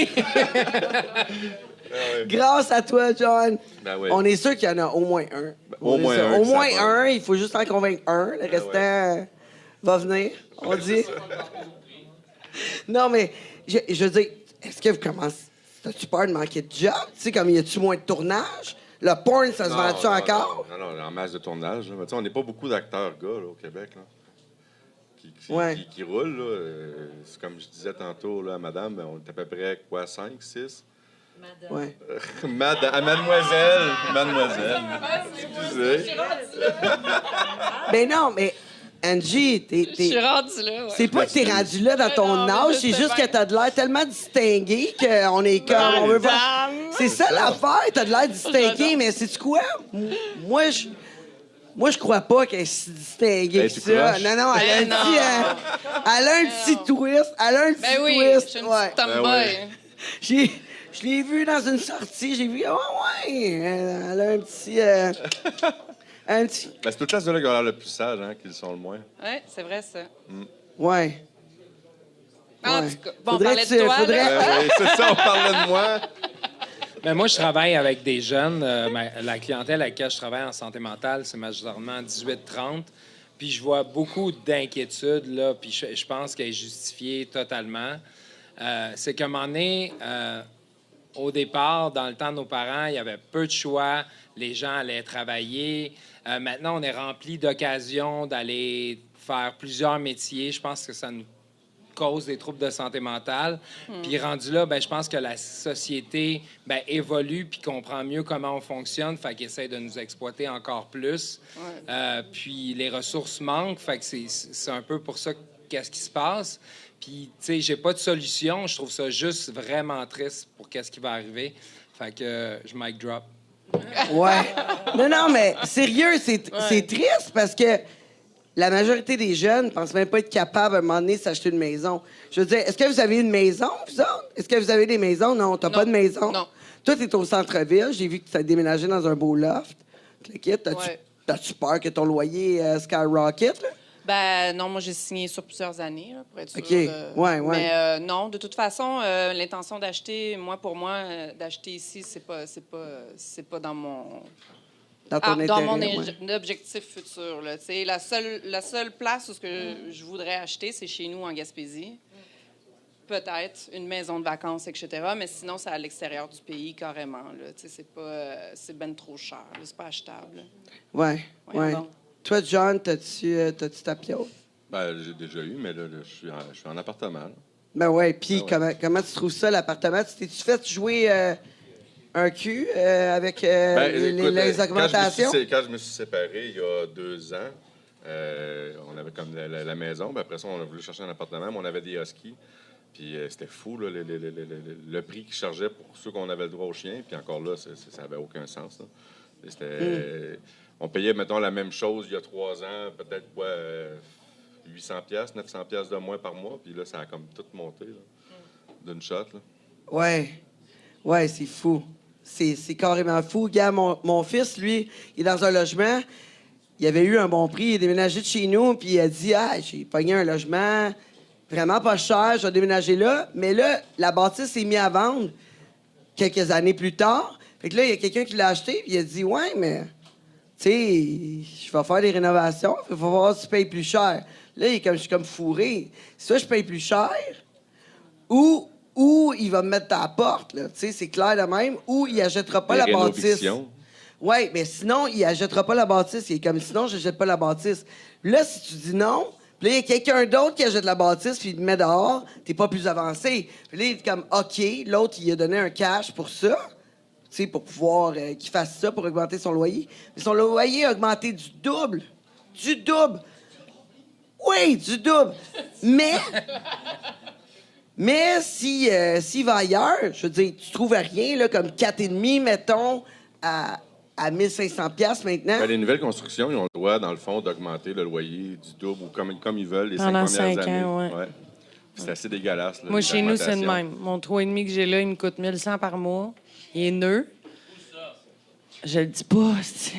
Grâce à toi, John, Ben oui. on est sûr qu'il y en a au moins un. au moins un Au que moins ça un. Il faut juste en convaincre un. Le restant va venir, on dit. Non, mais je veux dire, est-ce que vous commencez... As-tu peur de manquer de job? Tu sais, comme y a-tu moins de tournage? Le porn, ça se vend-tu encore? Non, en masse de tournage. Là. Mais tu sais, on n'est pas beaucoup d'acteurs gars là, au Québec là, qui roulent. Là. C'est comme je disais tantôt là, à madame, on est à peu près, 5, 6? Madame. Ouais. Mademoiselle. Excusez. Ben non, mais Angie, Je suis rendue là, ouais. c'est pas que t'es rendu là dans ton non, âge, je c'est sais juste bien. que t'as de l'air tellement distingué qu'on est comme... on veut pas... C'est ça l'affaire, t'as de l'air distingué, J'adore. mais c'est quoi? Moi, je crois pas qu'elle est si distinguée Hey, que tu ça. croches? Non, elle a un Ben petit... non. elle a un petit twist. Elle a un petit Ben oui, twist. je suis une Ouais. petite tomboy. Ben oui. Je l'ai vu dans une sortie, j'ai vu... ouais, elle a un petit... un petit... Ben, c'est tout le temps ceux-là qui ont l'air le plus sage, hein, qui le sont le moins. Oui, c'est vrai, ça. Ouais. En Ouais. tout cas, bon, on Faudrait parlait que de toi, faudrait- là. Oui, c'est ça, on parlait de moi. Mais moi, je travaille avec des jeunes. La clientèle avec laquelle je travaille en santé mentale, c'est majoritairement 18-30. Puis je vois beaucoup d'inquiétudes, là, puis je pense qu'elle est justifiée totalement. C'est qu'à un moment donné, au départ, dans le temps de nos parents, il y avait peu de choix. Les gens allaient travailler. Maintenant, on est rempli d'occasions d'aller faire plusieurs métiers. Je pense que ça nous cause des troubles de santé mentale. Puis rendu là, ben, je pense que la société évolue puis comprend mieux comment on fonctionne, fait qu'elle essaie de nous exploiter encore plus. Puis les ressources manquent, fait que c'est un peu pour ça qu'est-ce qui se passe. Puis, tu sais, j'ai pas de solution. Je trouve ça juste vraiment triste pour qu'est-ce qui va arriver. Fait que je mic drop. Ouais. Non, mais sérieux, c'est triste parce que la majorité des jeunes ne pensent même pas être capables à un moment donné de s'acheter une maison. Je veux dire, est-ce que vous avez une maison, vous autres? Est-ce que vous avez des maisons? Non, t'as pas de maison. Non. Toi, t'es au centre-ville. J'ai vu que tu as déménagé dans un beau loft. Ouais. T'as-tu peur que ton loyer skyrocket, là? Ben non, moi j'ai signé sur plusieurs années là, pour être sûr. OK. Ouais. Mais non, de toute façon, l'intention d'acheter, d'acheter ici, c'est pas dans mon Dans ton dans mon intérêt, ouais. objectif futur. Là. Tu sais, la seule place où je voudrais acheter, c'est chez nous en Gaspésie. Peut-être une maison de vacances, etc. Mais sinon, c'est à l'extérieur du pays carrément. Là. Tu sais, c'est ben trop cher. Là. C'est pas achetable. Là. Ouais. Voyons donc. Toi, John, t'as-tu ta piole? Ben, j'ai déjà eu, mais là, je suis en appartement. Là. Ben ouais, puis Ben ouais. comment tu trouves ça, l'appartement? T'es-tu fait jouer un cul avec Écoute, les augmentations? Quand je me suis séparé il y a 2 ans, on avait comme la maison. Puis après ça, on a voulu chercher un appartement, mais on avait des huskies. Puis c'était fou, là, le prix qu'ils chargeaient pour ceux qu'on avait le droit aux chiens. Puis encore là, ça n'avait aucun sens. Là. Et c'était... On payait, mettons, la même chose il y a 3 ans, peut-être 800$, 900$ de moins par mois. Puis là, ça a comme tout monté là, d'une shot. Là. Ouais, c'est fou. C'est carrément fou. Regarde, mon fils, lui, il est dans un logement. Il avait eu un bon prix. Il est déménagé de chez nous, puis il a dit « Ah, j'ai pogné un logement vraiment pas cher, je vais déménager là. » Mais là, la bâtisse s'est mise à vendre. quelques années plus tard. Fait que là, il y a quelqu'un qui l'a acheté, puis il a dit, ouais, mais, tu sais, je vais faire des rénovations, il faut voir si tu payes plus cher. Là, je suis comme fourré. Soit je paye plus cher, ou il va me mettre à la porte, là. Tu sais, c'est clair de même, ou il achètera pas Les la bâtisse. rénovations. Oui, mais sinon, il achètera pas la bâtisse. Il est comme, sinon, je n'achète pas la bâtisse. Là, si tu dis non, puis là, il y a quelqu'un d'autre qui achète la bâtisse, puis il te met dehors, t'es pas plus avancé. Puis là, il est comme, OK, l'autre, il a donné un cash pour ça, tu sais, pour pouvoir qu'il fasse ça, pour augmenter son loyer. Mais son loyer a augmenté du double. Du double. Oui, du double. Mais s'il va ailleurs, je veux dire, tu trouves rien, là, comme 4,5, mettons, à 1500$ maintenant. Ben, les nouvelles constructions, ils ont le droit, dans le fond, d'augmenter le loyer du double ou comme ils veulent les Pendant 5 premières 5 années. ans, ouais. Puis c'est assez dégueulasse. Là, Moi, chez nous, c'est le l'augmentation. même. Mon 3,5 que j'ai là, il me coûte 1100 par mois. Il est neuf. Je le dis pas, c'est...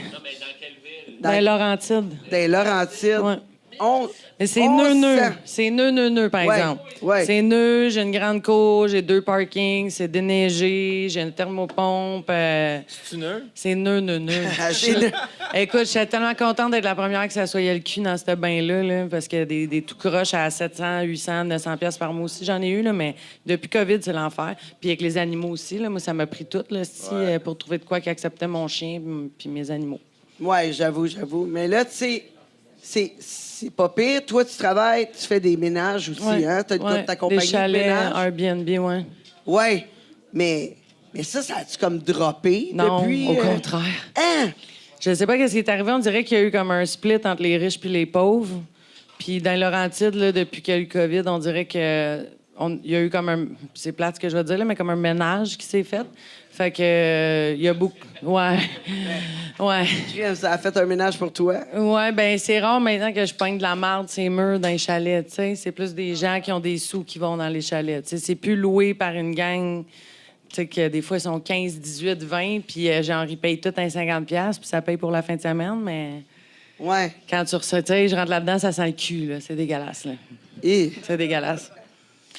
Dans les Laurentides. Des Laurentides. Ouais. Mais c'est 1100. neuf. C'est neuf, par Ouais, exemple. ouais. C'est neuf, j'ai une grande cour, j'ai 2 parkings, c'est déneigé, j'ai une thermopompe. C'est une heure? C'est neuf. C'est neuf. Écoute, je suis tellement contente d'être la première que ça soit le cul dans ce bain-là, là, parce que des tout croches à 700, 800, 900 pièces par mois aussi, j'en ai eu, là, mais depuis COVID, c'est l'enfer. Puis avec les animaux aussi, là, moi, ça m'a pris tout là, pour trouver de quoi qui acceptait mon chien puis mes animaux. Oui, j'avoue. Mais là, tu sais, c'est pas pire. Toi, tu travailles, tu fais des ménages aussi, hein? Tu as ta compagnie des chalets, de ménage. Airbnb, ouais. Oui, mais ça a-tu comme droppé Non, depuis... au contraire. Hein? Je sais pas ce qui est arrivé. On dirait qu'il y a eu comme un split entre les riches puis les pauvres. Puis dans Laurentides, là, depuis qu'il y a eu le COVID, on dirait que il y a eu comme un... C'est plate ce que je veux dire, là, mais comme un ménage qui s'est fait. Fait que il y a beaucoup... Ouais. Ça a fait un ménage pour toi? Ouais, ben c'est rare maintenant que je peigne de la marde ces murs dans les chalets, tu sais. C'est plus des gens qui ont des sous qui vont dans les chalets, tu sais. C'est plus loué par une gang, tu sais, que des fois, ils sont 15, 18, 20, puis genre, ils payent tout un 50$, puis ça paye pour la fin de semaine, mais... Ouais. Quand tu ressors, tu sais, je rentre là-dedans, ça sent le cul, là. C'est dégueulasse, là. Et... C'est dégueulasse.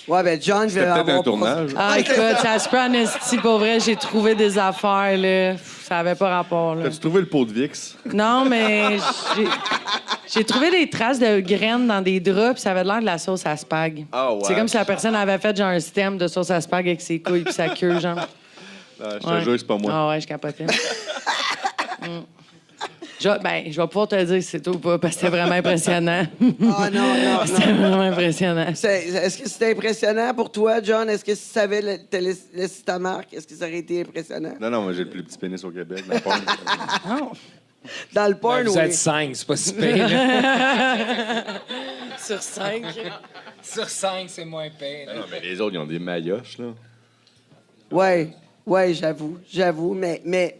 Ouais, ben John, je vais C'était peut-être avoir... un tournage. Ah, écoute, ça se peut en esti, pour vrai, j'ai trouvé des affaires, là. Ça avait pas rapport, là. As-tu trouvé le pot de VIX? Non, mais j'ai trouvé des traces de graines dans des draps, puis ça avait l'air de la sauce à spag. Ah ouais. C'est comme si la personne avait fait genre un stem de sauce à spag avec ses couilles puis sa queue, genre. Je te jure, c'est pas moi. Ah ouais, je capotais. Je vais pouvoir te dire si c'est tout ou pas, parce que c'était vraiment impressionnant. Ah non. C'était vraiment impressionnant. Est-ce que c'était impressionnant pour toi, John? Est-ce que si tu savais laisser ta marque, est-ce que ça aurait été impressionnant? Non, moi, j'ai le plus petit pénis au Québec. Dans le fond. Non. Dans le porn, Vous oui. êtes 5, c'est pas si pire. là. Sur 5. Sur 5, c'est moins pire. Non, mais les autres, ils ont des maillotches, là. Ouais, j'avoue, mais...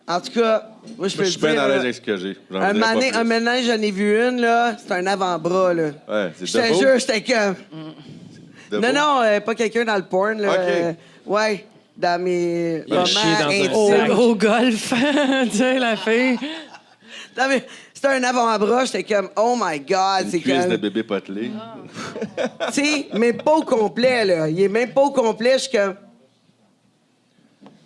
En tout cas, moi, je peux Je le suis bien dire... à l'aise là, avec ce que j'ai. J'en un dirais pas mané, plus. un ménage, j'en ai vu une, là, c'est un avant-bras, là. Ouais, c'est Je te Deveau? jure, j'étais comme... Deveau? Non, pas quelqu'un dans le porn, là. OK. Ouais, dans mes Il a chié dans un intimes. sac. Au golf. Tu sais, la fille. Non, mais c'était un avant-bras, j'étais comme, oh my God, Une c'est cuisse de comme... bébé potelé. Tu sais, mais pas au complet, là. Il est même pas au complet, je suis comme...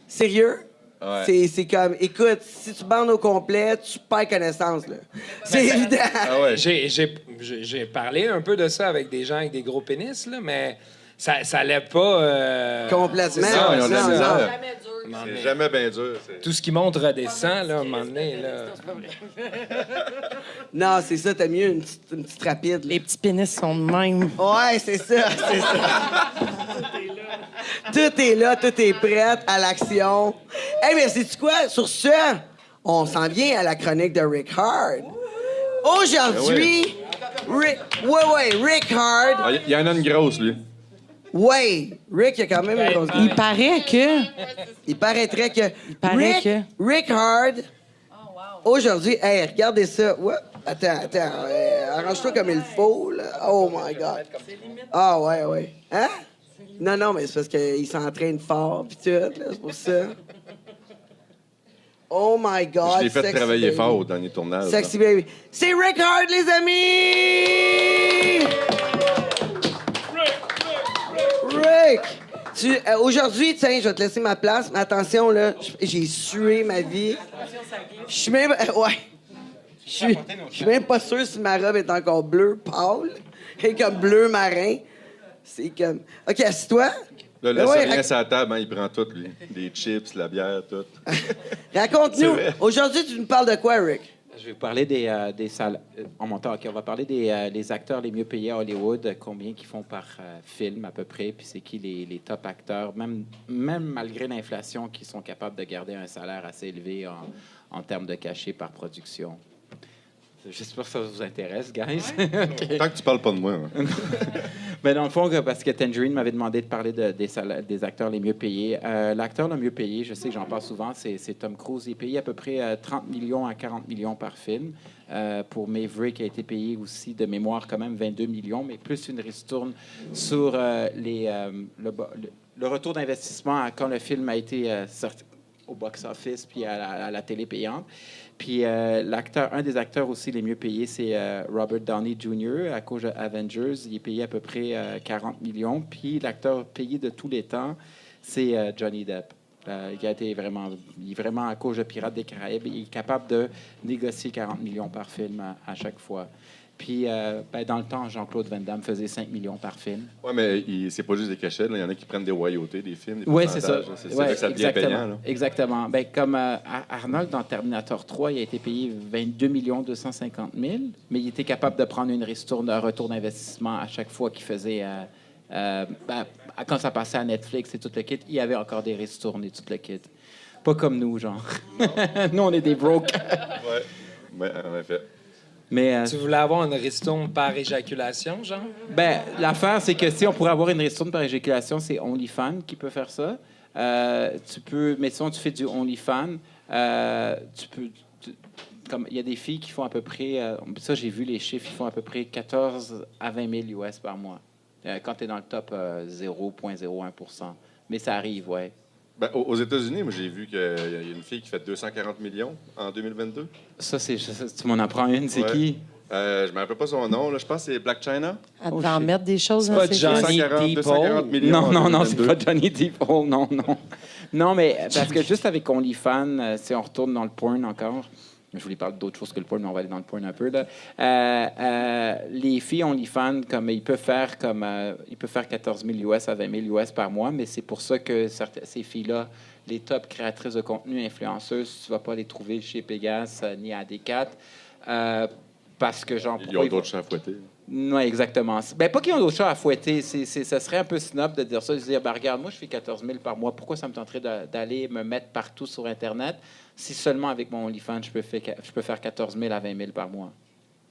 Sérieux? Ouais. C'est comme, écoute, si tu bandes au complet, tu perds connaissance, là. C'est évident. Ah ouais. J'ai parlé un peu de ça avec des gens avec des gros pénis, là, mais ça allait pas... Complètement. C'est ça, ils ont de la Non, misère. non. C'est jamais bien dur. Tout ce qui monte redescend, là, à un moment donné. Là. Non, c'est ça, t'as mieux une petite rapide. là. Les petits pénis sont de même. Ouais, c'est ça. Tout est là, tout est prêt à l'action. Hey, mais sais-tu quoi? Sur ce, on s'en vient à la chronique de Rick Hard. Aujourd'hui, Rick Hard. Ah, il y en a une grosse, lui. Ouais, Rick, il a quand même une grosse Il paraît que... Il paraîtrait que. paraît Rick Hard. Aujourd'hui, hey, regardez ça. Oups, attends. Arrange-toi comme il faut, là. Oh my God. Ah, ouais. Hein? Non, mais c'est parce qu'il s'entraîne fort, pis tout, là, c'est pour ça. Oh my God. Je l'ai fait sexy travailler baby. fort au dernier tournage. Sexy baby. C'est Rick Hard, les amis! Rick! Aujourd'hui, tiens, je vais te laisser ma place, mais attention, là, j'ai sué ma vie. Je suis même... ouais. Je suis même pas sûr si ma robe est encore bleue pâle. Elle est comme bleu marin. C'est comme... OK, assis-toi. Là, laisse Ouais, rien sur la table, hein, il prend tout, lui. Les chips, la bière, tout. Raconte-nous. C'est vrai. Aujourd'hui, tu nous parles de quoi, Rick? Je vais vous parler des salles. En montant, OK, on va parler des acteurs les mieux payés à Hollywood, combien qu'ils font par film à peu près, puis c'est qui les top acteurs, même malgré l'inflation, qui sont capables de garder un salaire assez élevé en termes de cachet par production. J'espère que ça vous intéresse, guys. OK. Tant que tu parles pas de moi. Hein. Mais dans le fond, parce que Tangerine m'avait demandé de parler des acteurs les mieux payés. L'acteur le mieux payé, je sais que j'en parle souvent, c'est Tom Cruise. Il est payé à peu près 30 millions à 40 millions par film. Pour Maverick, a été payé aussi de mémoire quand même 22 millions, mais plus une ristourne sur le retour d'investissement quand le film a été sorti au box-office puis à la télé payante. Puis un des acteurs aussi les mieux payés, c'est Robert Downey Jr. à cause de Avengers. Il est payé à peu près 40 millions. Puis l'acteur payé de tous les temps, c'est Johnny Depp. Qui a été il est vraiment à cause de Pirates des Caraïbes. Il est capable de négocier 40 millions par film à chaque fois. Puis, dans le temps, Jean-Claude Van Damme faisait 5 millions par film. Oui, mais c'est pas juste des cachets. Là. Il y en a qui prennent des royautés, des films, des Oui, c'est ça. pourcentages, là. C'est ça que ça devient payant. Là. Exactement. Ben, comme Arnold dans Terminator 3, il a été payé 22 250 000, mais il était capable de prendre un retour d'investissement à chaque fois qu'il faisait... quand ça passait à Netflix et tout le kit, il y avait encore des ristournes et tout le kit. Pas comme nous, genre. Nous, on est des broke. Oui, en effet. Mais, Tu voulais avoir une ristourne par éjaculation, genre? ben, l'affaire, c'est que si on pourrait avoir une ristourne par éjaculation, c'est OnlyFans qui peut faire ça. Tu peux, mais sinon, tu fais du OnlyFans, comme il y a des filles qui font à peu près, ça j'ai vu les chiffres, ils font à peu près 14 à 20 000 US par mois. Quand tu es dans le top 0,01 %. Mais ça arrive, ouais. Ben, aux États-Unis, moi, j'ai vu qu'il y a une fille qui fait 240 millions en 2022. Ça, tu m'en apprends une, c'est Ouais. qui? Je ne me rappelle pas son nom. Là. Je pense que c'est Black China. Elle Oh, devait en shit. mettre des choses dans pas ses Johnny fesses. 240 millions. Non, c'est 2022. pas Johnny Depp. Oh, non. Non, mais parce que juste avec OnlyFans, si on retourne dans le porn encore, je voulais parler d'autre chose que le porn, mais on va aller dans le porn un peu. Là. Les filles OnlyFans, ils peuvent faire 14 000 US à 20 000 US par mois, mais c'est pour ça que ces filles-là, les top créatrices de contenu, influenceuses, tu ne vas pas les trouver chez Pegas ni à D4. Parce que, genre, Ils ont d'autres chats à fouetter. Oui, exactement. Ben, pas qu'ils ont d'autres chats à fouetter. Ça serait un peu snob de dire ça. De dire, regarde, moi, je fais 14 000 par mois. Pourquoi ça me tenterait d'aller me mettre partout sur Internet si seulement avec mon OnlyFans, je peux faire 14 000 à 20 000 par mois?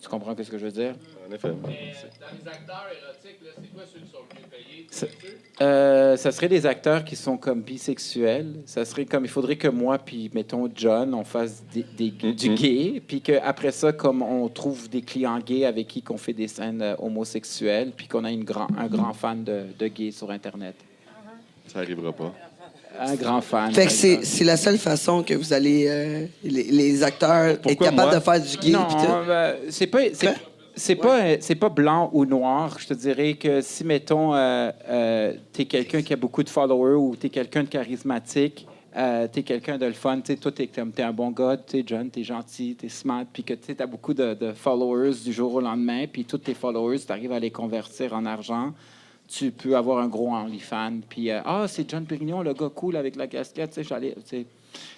Tu comprends ce que je veux dire? En effet. Dans les acteurs érotiques, là, c'est quoi ceux qui sont le mieux payés? Tu sais? Ça serait des acteurs qui sont comme bisexuels. Ça serait comme, il faudrait que moi, puis mettons John, on fasse du gay, puis qu'après ça, comme on trouve des clients gays avec qui qu'on fait des scènes homosexuelles, puis qu'on a un grand fan de gays sur Internet. Ça n'arrivera pas. Un grand fan. Fait que c'est la seule façon que vous allez, les acteurs, Pourquoi être capables moi? de faire du gay. Non, pis tout. c'est pas... C'est pas blanc ou noir. Je te dirais que si, mettons, t'es quelqu'un qui a beaucoup de followers ou t'es quelqu'un de charismatique, t'es quelqu'un de le fun, toi, t'es un bon gars, t'es John, t'es gentil, t'es smart, puis que t'as beaucoup de followers du jour au lendemain, puis tous tes followers, t'arrives à les convertir en argent, tu peux avoir un gros OnlyFans, puis c'est John Pérignon, le gars cool avec la casquette,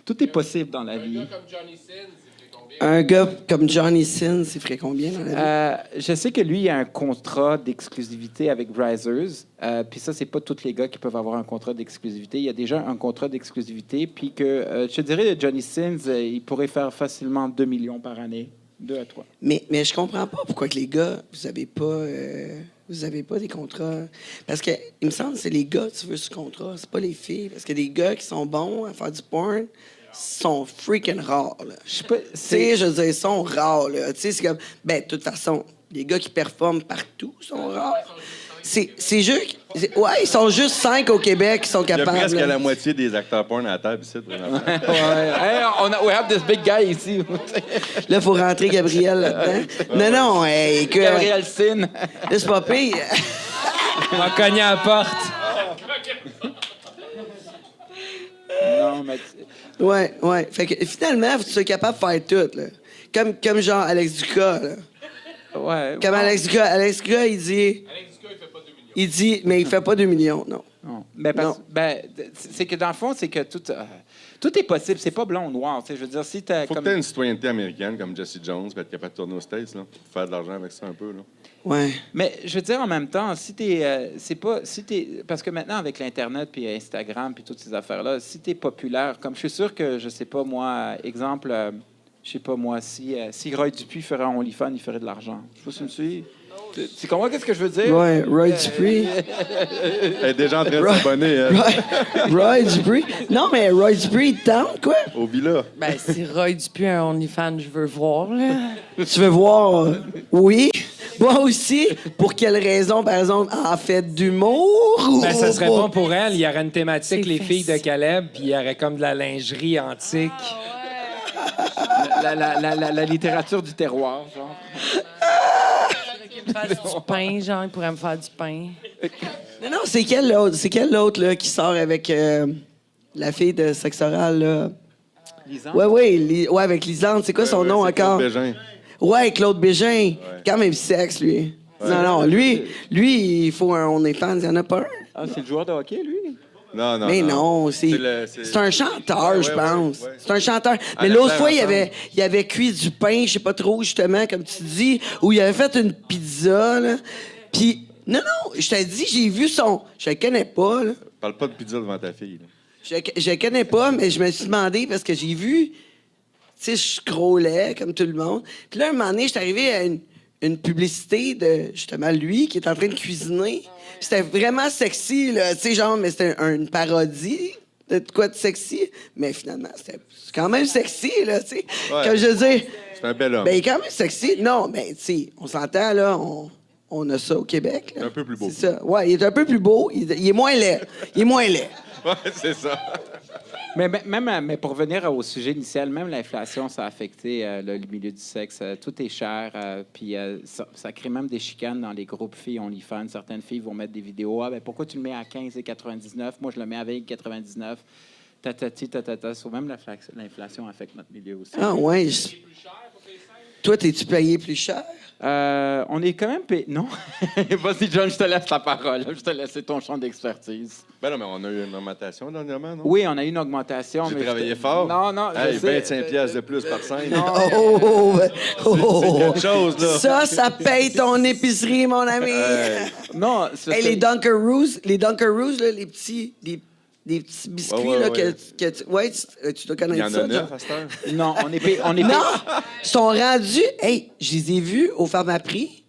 tout est possible dans la vie. Un gars comme Johnny Sins, il fait combien? Un gars comme Johnny Sins, il ferait combien dans la vie? Je sais que lui, il a un contrat d'exclusivité avec Brazzers. Puis ça, c'est pas tous les gars qui peuvent avoir un contrat d'exclusivité. Il y a déjà un contrat d'exclusivité. Puis que, je te dirais, Johnny Sins, il pourrait faire facilement 2 millions par année. 2 à 3. Mais je comprends pas pourquoi que les gars, vous avez pas des contrats. Parce que il me semble que c'est les gars que tu veux ce contrat, c'est pas les filles. Parce que des gars qui sont bons à faire du porn sont freaking rares. Là. Je sais pas. Tu sais, je veux dire, ils sont rares. Là. Tu sais, c'est comme. Ben, de toute façon, les gars qui performent partout sont rares. C'est juste. Ouais, ils sont juste 5 au Québec qui sont Il y a capables. presque là. la moitié des acteurs porn à la table ici, présentement. We have this big guy ici. Là, il faut rentrer Gabriel là-dedans. Non, écoute. Gabriel Sin. Là, c'est pas pire. On va cogner à la porte. exemple. Ouais. Fait que finalement, faut que tu sois capable de faire tout, là. Comme genre Alex Ducas, là. Ouais. Comme Alex Ducas, il dit... Alex Ducas, il fait pas 2 millions. Il dit, mais il fait pas 2 millions, non. Non. Non. C'est que dans le fond, c'est que tout est possible. C'est pas blanc ou noir. Tu sais, je veux dire, si t'as Faut comme... que tu aies une citoyenneté américaine comme Jesse Jones, puis être capable de tourner aux States, là, pour faire de l'argent avec ça un peu. Là. Ouais. Mais je veux dire, en même temps, si t'es... parce que maintenant, avec l'Internet, puis Instagram, puis toutes ces affaires-là, si t'es populaire, comme je suis sûr que, je sais pas, moi, exemple, je sais pas, moi, si Roy Dupuis ferait un OnlyFans, il ferait de l'argent. Je sais pas si tu me suis. Tu comprends qu'est-ce que je veux dire? Ouais, Roy Dupuis. Elle est déjà en train de s'abonner elle, Roy Dupuis. Non, mais Roy Dupuis, il tente, quoi. au Villa. Ben, si Roy Dupuis a un OnlyFans, je veux voir, là. Tu veux voir? Oui. Moi aussi. Pour quelle raison, par exemple, en fait d'humour? Ben, ça serait ou- bon pour elle. Il y aurait une thématique, C'est les filles de facile. Caleb, puis il y aurait comme de la lingerie antique. La littérature du terroir, genre. Il me fasse du pain, genre, il pourrait me faire du pain. Non, c'est quel autre? C'est quel autre, là, qui sort avec la fille de sexe oral, là? Lisande? Ouais, avec Lisande. C'est quoi son nom C'est encore? Claude Bégin. Ouais, Claude Bégin. Quand même sexe, lui. Non, lui, il faut un OnlyFans. Il n'y en a pas un. Ah, c'est le joueur de hockey, lui? Non, Mais non, c'est un chanteur, Ouais, je ouais, pense. ouais. C'est un chanteur. À Mais la l'autre terre fois, ensemble. il avait cuit du pain, je sais pas trop, justement, comme tu dis, où il avait fait une pizza, là. Puis, non, je t'ai dit, j'ai vu son... Je le connais pas, là. Parle pas de pizza devant ta fille. Là. Je le connais pas, mais je me suis demandé, parce que j'ai vu... Tu sais, je scrollais, comme tout le monde. Puis là, un moment donné, je suis arrivé à une publicité de, justement, lui, qui est en train de cuisiner. C'était vraiment sexy, là. Tu sais, genre, mais c'était une parodie de quoi de sexy. Mais finalement, c'est quand même sexy, là, tu sais. Ouais. Comme je veux dire, C'est un bel homme. ben, il est quand même sexy. Non, mais, tu sais, on s'entend, là, on a ça au Québec, là. Un peu plus beau. C'est ça. Ouais, il est un peu plus beau. Il est moins laid. Il est moins laid. Ouais, c'est ça. Mais pour revenir au sujet initial, même l'inflation, ça a affecté le milieu du sexe. Tout est cher, puis ça crée même des chicanes dans les groupes filles OnlyFans. Certaines filles vont mettre des vidéos. Ah, ben pourquoi tu le mets à 15,99? Moi, je le mets à 20,99. Tatati, tatata. Même l'inflation affecte notre milieu aussi. Ah, ouais. Toi, t'es-tu payé plus cher? On est quand même payé. Non? Vas-y, John, je te laisse la parole. Je te laisse ton champ d'expertise. Ben non, mais on a eu une augmentation dernièrement, non? Oui, on a eu une augmentation. J'ai mais travaillé je- fort. Non, je Hey, sais. 25 piastres de plus par scène. Oh! C'est quelque chose, là. Ça paye ton épicerie, mon ami. Non, c'est Hey, parce les Dunkaroos, là, les petits biscuits, Ouais, là, ouais. tu dois Il y connaître en ça. a 9 genre. à cette heure. Non, on est payé. On est Non! payé- Ils sont rendus... Hey, je les ai vus au Pharmaprix.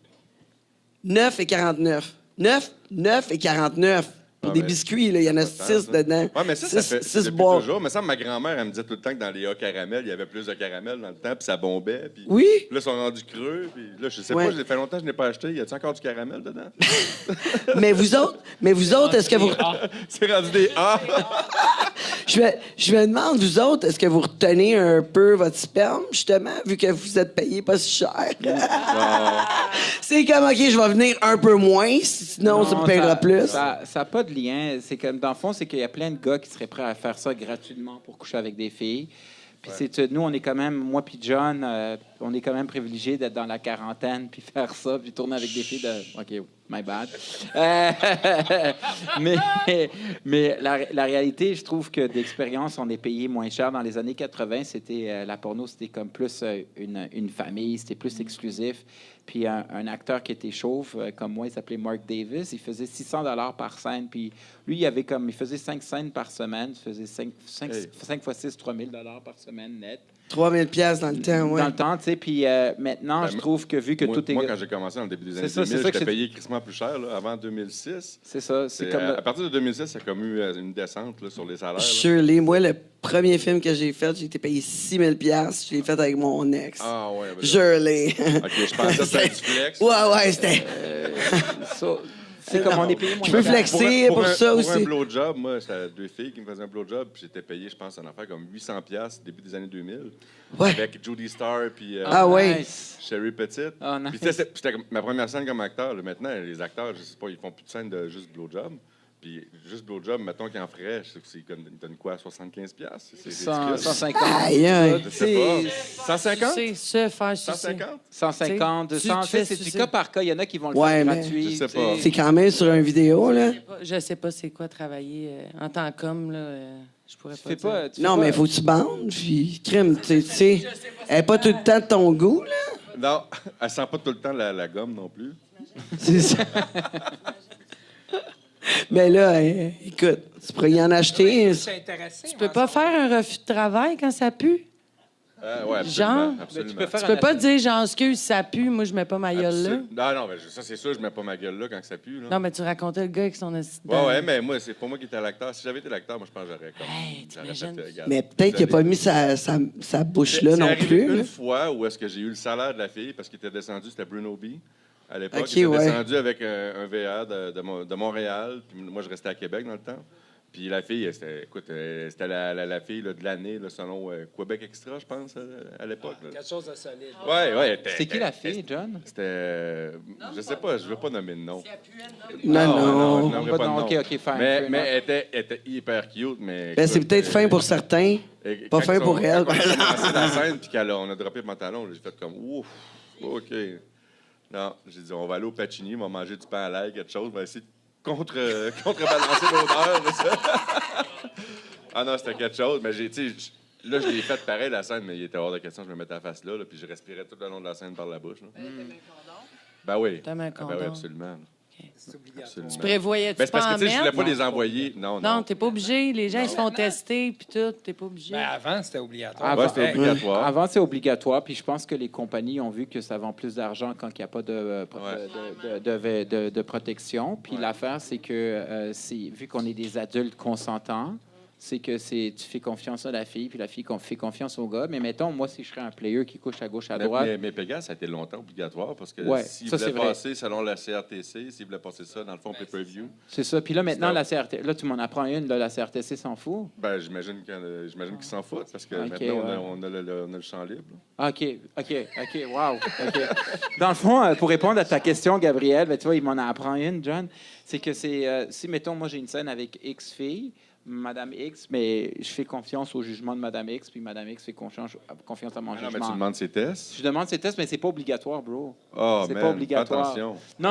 9,49. 9,49. Pour Ah, des mais- biscuits, là, il y en a 6 dedans. Oui, mais ça fait Six depuis boîtes. toujours. Mais ça, ma grand-mère, elle me disait tout le temps que dans les A caramel, il y avait plus de caramel dans le temps, puis ça bombait. Puis Oui? Puis là, ils sont rendus creux. Puis là, je sais Ouais. pas, ça fait longtemps que je n'ai pas acheté. Y a-t-il encore du caramel dedans? Mais vous autres, est-ce que vous... C'est rendu des A. Je me demande, vous autres, est-ce que vous retenez un peu votre sperme, justement, vu que vous êtes payé pas si cher? C'est comme, OK, je vais venir un peu moins, sinon ça me paiera plus. Ça n'a pas de lien. C'est comme, dans le fond, c'est qu'il y a plein de gars qui seraient prêts à faire ça gratuitement pour coucher avec des filles. Puis nous, on est quand même, moi puis John, on est quand même privilégiés d'être dans la quarantaine puis faire ça, puis tourner avec des filles de... OK, my bad. Mais la réalité, je trouve que d'expérience, on est payé moins cher. Dans les années 80, c'était la porno, c'était comme plus une famille, c'était plus exclusif. Puis un acteur qui était chauve, comme moi, il s'appelait Mark Davis, il faisait 600 $ par scène. Puis lui, il faisait 5 scènes par semaine, il faisait 5 fois 6, 3 000 $ par semaine net. 3000 pièces dans le temps, ouais. Dans le temps, tu sais. Puis maintenant, Ben, je trouve que vu que Moi, tout est... moi, quand j'ai commencé dans le début des années C'est ça, c'est 2000, ça que j'étais c'est- payé crissement plus cher. Là, avant 2006. C'est ça, c'est comme... À partir de 2006, ça a comme eu une descente là, sur les salaires. là. Shirley, moi, le premier film que j'ai fait, j'ai été payé 6000 pièces. Je l'ai fait avec mon ex. Ah ouais. Ben, Shirley. OK, je pensais que c'était du flex. Ouais, c'était... c'est comme on est payé moins Je peux cher. flexer pour ça Pour aussi. un blowjob, moi, c'était 2 filles qui me faisaient un blowjob, puis j'étais payé, je pense, en affaire comme 800 piastres début des années 2000. Ouais. Avec Jodie Starr, puis Ah ouais. Nice. Sherry Petite. Ah, nice. Puis c'était comme ma première scène comme acteur. Là. Maintenant, les acteurs, je sais pas, ils font plus de scènes de juste blowjob. Puis juste blowjob, mettons qu'il en ferait, il donne quoi, 75$? C'est 150. Aïe, aïe. Je sais pas. 150? C'est se faire sucer. 150? 150, Tu 200. te fais C'est du sucer. cas par cas. Il y en a qui vont le Ouais, faire mais- gratuit. Je sais tu sais. pas. C'est quand même sur une vidéo, là. Je sais pas c'est quoi travailler en tant qu'homme, là. Je pourrais Tu pas fais dire. pas. tu Non, fais mais pas- faut que tu bandes, puis crème, tu sais. Elle n'est pas tout le temps de ton goût, là. Non, elle sent pas tout le temps la gomme non plus. C'est ça. Mais là, écoute, tu pourrais y en acheter. Tu peux pas faire un refus de travail quand ça pue? Ouais, Genre? absolument. absolument. Mais tu peux faire Tu peux pas dire, genre, excuse, ça pue, moi, je mets pas ma gueule là. Non, non, mais ça, c'est sûr, je mets pas ma gueule là quand ça pue. Là. Non, mais tu racontais le gars avec son assistant. Ouais, mais moi, c'est pas moi qui étais l'acteur. Si j'avais été l'acteur, moi, je pense que j'aurais comme. Hey, j'aurais t'imagines? regarde, Mais peut-être qu'il n'a pas mis sa bouche là C'est non arrivé plus. une là. fois où est-ce que j'ai eu le salaire de la fille parce qu'il était descendu, c'était Bruno B. À l'époque, Ok, il était ouais. descendu avec un VA de Montréal. Puis moi, je restais à Québec dans le temps. Puis la fille, c'était la fille là, de l'année, là, selon Québec Extra, je pense, à l'époque. là. Quelque chose de solide. Ouais. C'était qui la fille, John? C'était. Je sais pas, je veux pas nommer de nom. Non. je nommerai pas de non, nom. OK, fine. Mais fair enough. elle était hyper cute. Mais Ben, c'est écoute, peut-être fin pour certains. Pas fin pour elle. Quand on a commencé la scène puis qu'on a droppé le pantalon, j'ai fait comme ouf, OK. Non, j'ai dit on va aller au Pacini, on va manger du pain à l'ail, quelque chose, on va essayer de contrebalancer l'odeur. de ça. Ah non, c'était quelque chose, mais tu sais, là, je l'ai fait pareil la scène, mais il était hors de question, je me mettais la face là, puis je respirais tout le long de la scène par la bouche. Là. Ben oui. T'as mis un Ah, ben oui, condom. absolument. Absolument. Tu prévoyais-tu Ben, c'est pas parce en que tu sais, je voulais mettre? pas les envoyer. Non, Non, t'es pas obligé. Les gens, ils se font tester, puis tout. T'es pas obligé. Ben, avant, c'était obligatoire. Avant, Ouais, c'était obligatoire. Avant, c'est obligatoire. Puis je pense que les compagnies ont vu que ça vend plus d'argent quand il n'y a pas de protection. Puis l'affaire, c'est que vu qu'on est des adultes consentants, c'est que tu fais confiance à la fille, puis la fille fait confiance au gars. Mais mettons, moi, si je serais un player qui couche à gauche, à droite... Mais Pégase, ça a été longtemps obligatoire parce que Ouais, s'il ça, voulait c'est vrai. passer selon la CRTC, s'il voulait passer ça dans le fond pay-per-view, C'est ça. Puis là, maintenant, C'était- la CRTC... Là, tu m'en apprends une. Là, la CRTC s'en fout. ben j'imagine qu'ils s'en foutent parce que Ok, maintenant ouais. on a le champ libre. OK, wow. OK. Dans le fond, pour répondre à ta question, Gabriel, ben, tu vois, il m'en apprend une, John. C'est que si, mettons, moi, j'ai une scène avec X filles, Madame X, mais je fais confiance au jugement de Madame X, puis Madame X fait confiance à mon Ah non, mais jugement. tu demandes ses tests. Je demande ces tests, mais c'est pas obligatoire, bro. Oh, C'est man, pas obligatoire. fais attention. Non,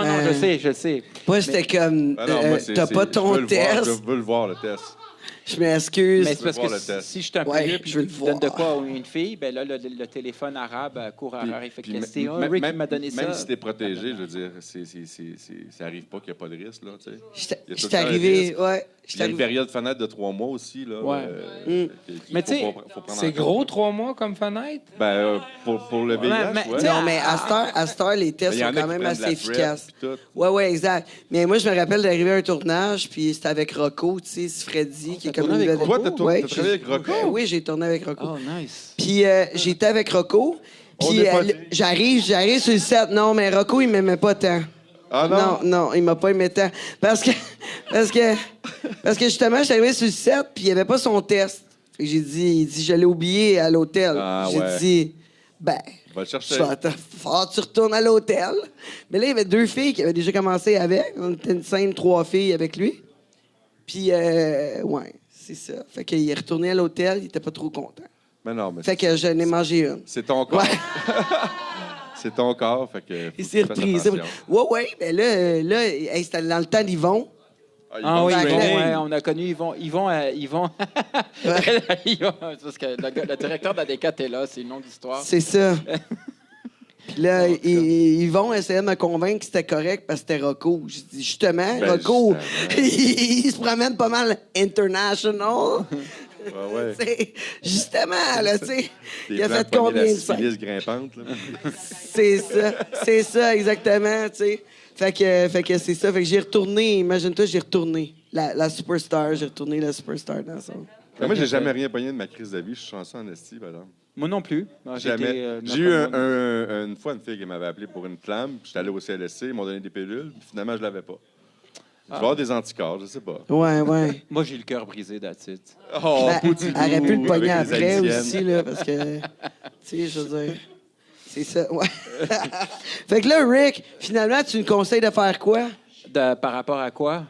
je sais. Moi, c'était comme. Ah non, moi, c'est- T'as c'est- pas je veux ton le voir, test. je veux le voir, le test. Je m'excuse. Mais c'est parce voir que le test. si je suis un Ouais, player puis je veux tu le donnes de voir. quoi à une fille, ben là, le téléphone arabe court à Puis- l'heure. Il fait puis que c'est même- Rick qui même- m'a donné ça. Même si t'es protégé, je veux dire, ça arrive pas qu'il n'y a pas de risque, là, tu sais. J'étais Il y a tout le j'étais temps un arrivé. risque. Ouais. Il J'étais y a une arrivé. période fenêtre de 3 mois aussi, là. Ouais. Mais tu sais, C'est gros, 3 mois comme fenêtre? Ben, pour le VIH, mais- ouais. tu sais, Non, mais à cette heure, les tests Il y en sont a quand qui même prennent assez de la efficaces. PrEP, puis tout. Ouais, exact. Mais moi, je me rappelle d'arriver à un tournage, puis c'était avec Rocco, tu sais, Freddy, qui est t'as comme tourné une avec nouvelle- Toi, t'as Ouais, travaillé avec Rocco? Ben oui, j'ai tourné avec Rocco. Oh, nice. Puis j'étais avec Rocco. On Puis n'est pas dit. j'arrive sur le set. Non, mais Rocco, il m'aimait pas tant. Ah non? Non, il m'a pas aimé tant. Parce que justement, je suis arrivé sur le set, puis il avait pas son test. Fait que il dit, je l'ai oublié à l'hôtel. Ah, J'ai ouais. dit, ben, Va le je chercher. vais attendre. Faut que tu retournes à l'hôtel. Mais là, il y avait 2 filles qui avaient déjà commencé avec. On était une scène, 3 filles avec lui. Puis, ouais, c'est ça. Fait qu'il est retourné à l'hôtel, il était pas trop content. Mais non, mais Fait que j'en ai mangé une. c'est ton corps. Ouais. C'est ton corps, fait que. faut Il que s'est tu fasses repris. attention. Ouais, mais là hey, c'était dans le temps d'Yvon. Ah, ils Ah vont oui, se Yvon, traîner. ouais, on a connu Yvon. Yvon, parce que le directeur d'AD4 est là, c'est une longue histoire. C'est ça. Puis là, Yvon essayait de me convaincre que c'était correct parce que c'était Rocco. J'ai dit, justement, Ben, Rocco, justement. il se promène pas mal international. Ouais. Tu sais, justement, là, tu sais. T'es Il a prêt à fait pogner combien la de scènes? syphilis grimpante, là. C'est ça, exactement, tu sais. Fait que c'est ça. Fait que j'ai retourné, imagine-toi, j'ai retourné la superstar. J'ai retourné la superstar dans son... Mais moi, j'ai jamais rien pogné de ma crise de vie. Je suis chanceux en esti, par exemple. Moi non plus. Jamais. J'ai eu une fois une fille qui m'avait appelé pour une flamme. Puis j'étais allé au CLSC, ils m'ont donné des pilules. Puis finalement, je l'avais pas. Je vais avoir des anticorps, je sais pas. Ouais. Moi, j'ai le cœur brisé, that's it. Oh, Ben, Poutine, elle aurait pu le pogner avec les après Haïtiennes. aussi, là, parce que, tu sais, je veux dire, c'est ça, ouais. Fait que là, Rick, finalement, tu nous conseilles de faire quoi? Par rapport à quoi?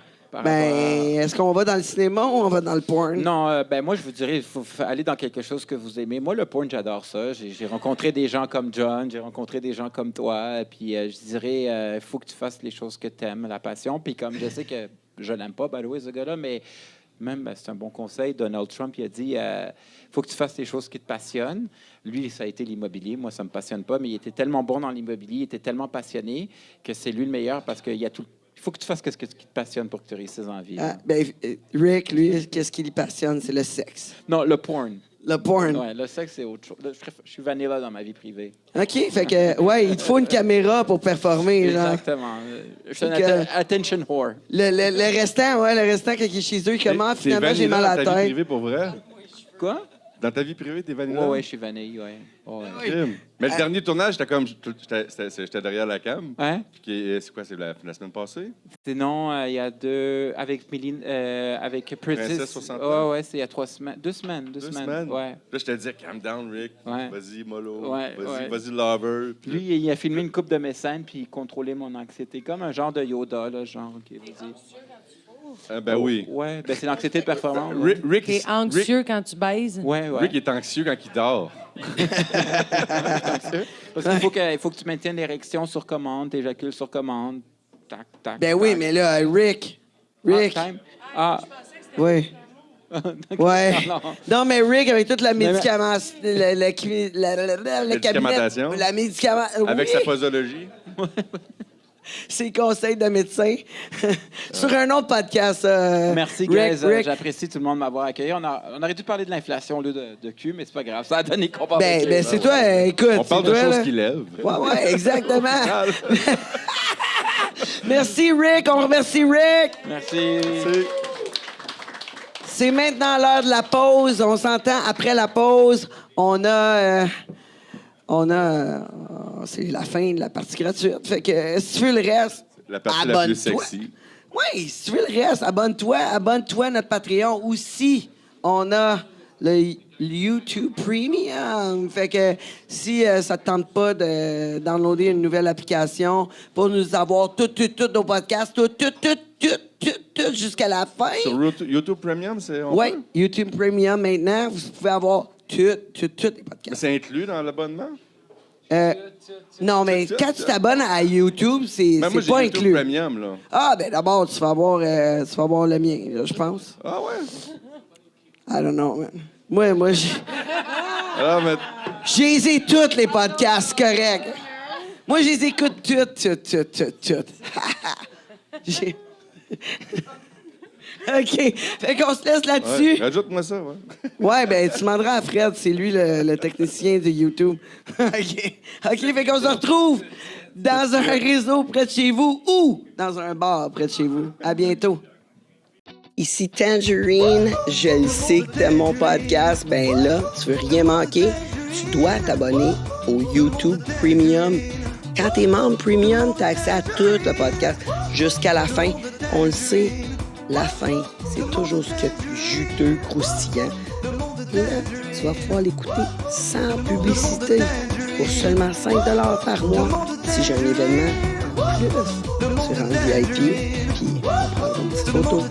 Ben, est-ce qu'on va dans le cinéma ou on va dans le porn? Non, ben moi, je vous dirais, il faut aller dans quelque chose que vous aimez. Moi, le porn, j'adore ça. J'ai rencontré des gens comme John, j'ai rencontré des gens comme toi. Puis je dirais, il faut que tu fasses les choses que tu aimes, la passion. Puis comme je sais que je l'aime pas, by the way, ce gars-là, mais même, c'est un bon conseil. Donald Trump, il a dit, faut que tu fasses les choses qui te passionnent. Lui, ça a été l'immobilier. Moi, ça me passionne pas, mais il était tellement bon dans l'immobilier, il était tellement passionné que c'est lui le meilleur parce qu'il y a tout. Il faut que tu fasses ce qui te passionne pour que tu réussisses en vie. Rick, lui, qu'est-ce qui lui passionne? C'est le sexe. Non, le porn. Le porn. Ouais, le sexe, c'est autre chose. Je suis vanilla dans ma vie privée. OK, fait que, ouais, il te faut une caméra pour performer, genre. Exactement. Je suis Fait un que- attention whore. Le restant, quand il est chez eux, comment T'es finalement j'ai vanilla mal à dans la ta vie tête. privée, pour vrai? Quoi? Dans ta vie privée, t'es vanilla? Ouais, je suis vanille, ouais. Ouais. Crime. Mais le dernier tournage, j'étais derrière la cam. Hein? Puis c'est quoi, c'est la semaine passée? Sinon, il y a avec Méline, avec Princess. Princesse 60 ans. Ouais, c'est il y a 3 semaines. 2 semaines. 2 semaines. Ouais. Là, je te disais, calm down, Rick. Ouais. Vas-y, mollo. Ouais, Vas-y, lover. Puis Lui, il a filmé une coupe de mes scènes, puis il contrôlait mon anxiété. Comme un genre de Yoda, là, genre, OK, vas-y. ben oui. Ouais, ben c'est l'anxiété de performance. Ouais. Rick, T'es anxieux quand tu baises? Ouais. Rick est anxieux quand il dort. Parce qu'il faut que tu maintiennes l'érection sur commande, t'éjacules sur commande. Tac, tac. Ben oui, tac. mais là, Rick. Time. Ah, Oui. Ouais. non. Non, mais Rick, avec toute la Mais- médicament... Médicamentation. La médicament... Avec oui, sa posologie. ses conseils de médecin. Sur un autre podcast. Merci, Rick, guys. Rick. J'apprécie tout le monde de m'avoir accueilli. On aurait dû parler de l'inflation au lieu de cul, mais c'est pas grave. Ça a donné qu'on parle de cul. Ben, c'est toi, écoute. On parle c'est de toi, choses là. qui lèvent. Ouais, exactement. Merci, Rick. On remercie Rick. Merci. C'est maintenant l'heure de la pause. On s'entend après la pause. C'est la fin de la partie gratuite. Fait que si tu veux le reste, La partie la plus abonne-toi. sexy. Oui, si tu veux le reste, abonne-toi à notre Patreon. Aussi, on a le YouTube Premium. Fait que si ça te tente pas de downloader une nouvelle application pour nous avoir tout nos podcasts, tout, jusqu'à la fin. Sur YouTube Premium, c'est. Oui, YouTube Premium maintenant, vous pouvez avoir tous les Mais podcasts. c'est inclus dans l'abonnement? Non, mais quand tu t'abonnes à YouTube, c'est Ben, moi, j'ai pas YouTube inclus. Premium, là. Ah, ben d'abord, tu vas avoir le mien, là, je pense. Ah ouais? I don't know, man. Moi, Alors, mais j'ai les ai toutes, les podcasts, correct. Moi, je les écoute toutes. J'ai- OK. Fait qu'on se laisse là-dessus. ouais, rajoute-moi ça, ouais. Ouais, ben, tu demanderas à Fred, c'est lui le technicien de YouTube. OK, fait qu'on se retrouve dans un réseau près de chez vous ou dans un bar près de chez vous. À bientôt. Ici Tangerine, je le sais que t'aimes mon podcast. Ben là, tu veux rien manquer, tu dois t'abonner au YouTube Premium. Quand t'es membre Premium, t'as accès à tout le podcast jusqu'à la fin. On le sait, la fin, c'est toujours ce qu'il y a de plus juteux, croustillant. Là, tu vas pouvoir l'écouter sans publicité pour seulement 5 $ par mois. Si j'ai un événement en plus, tu rentres VIP, puis on prendra une petite photo.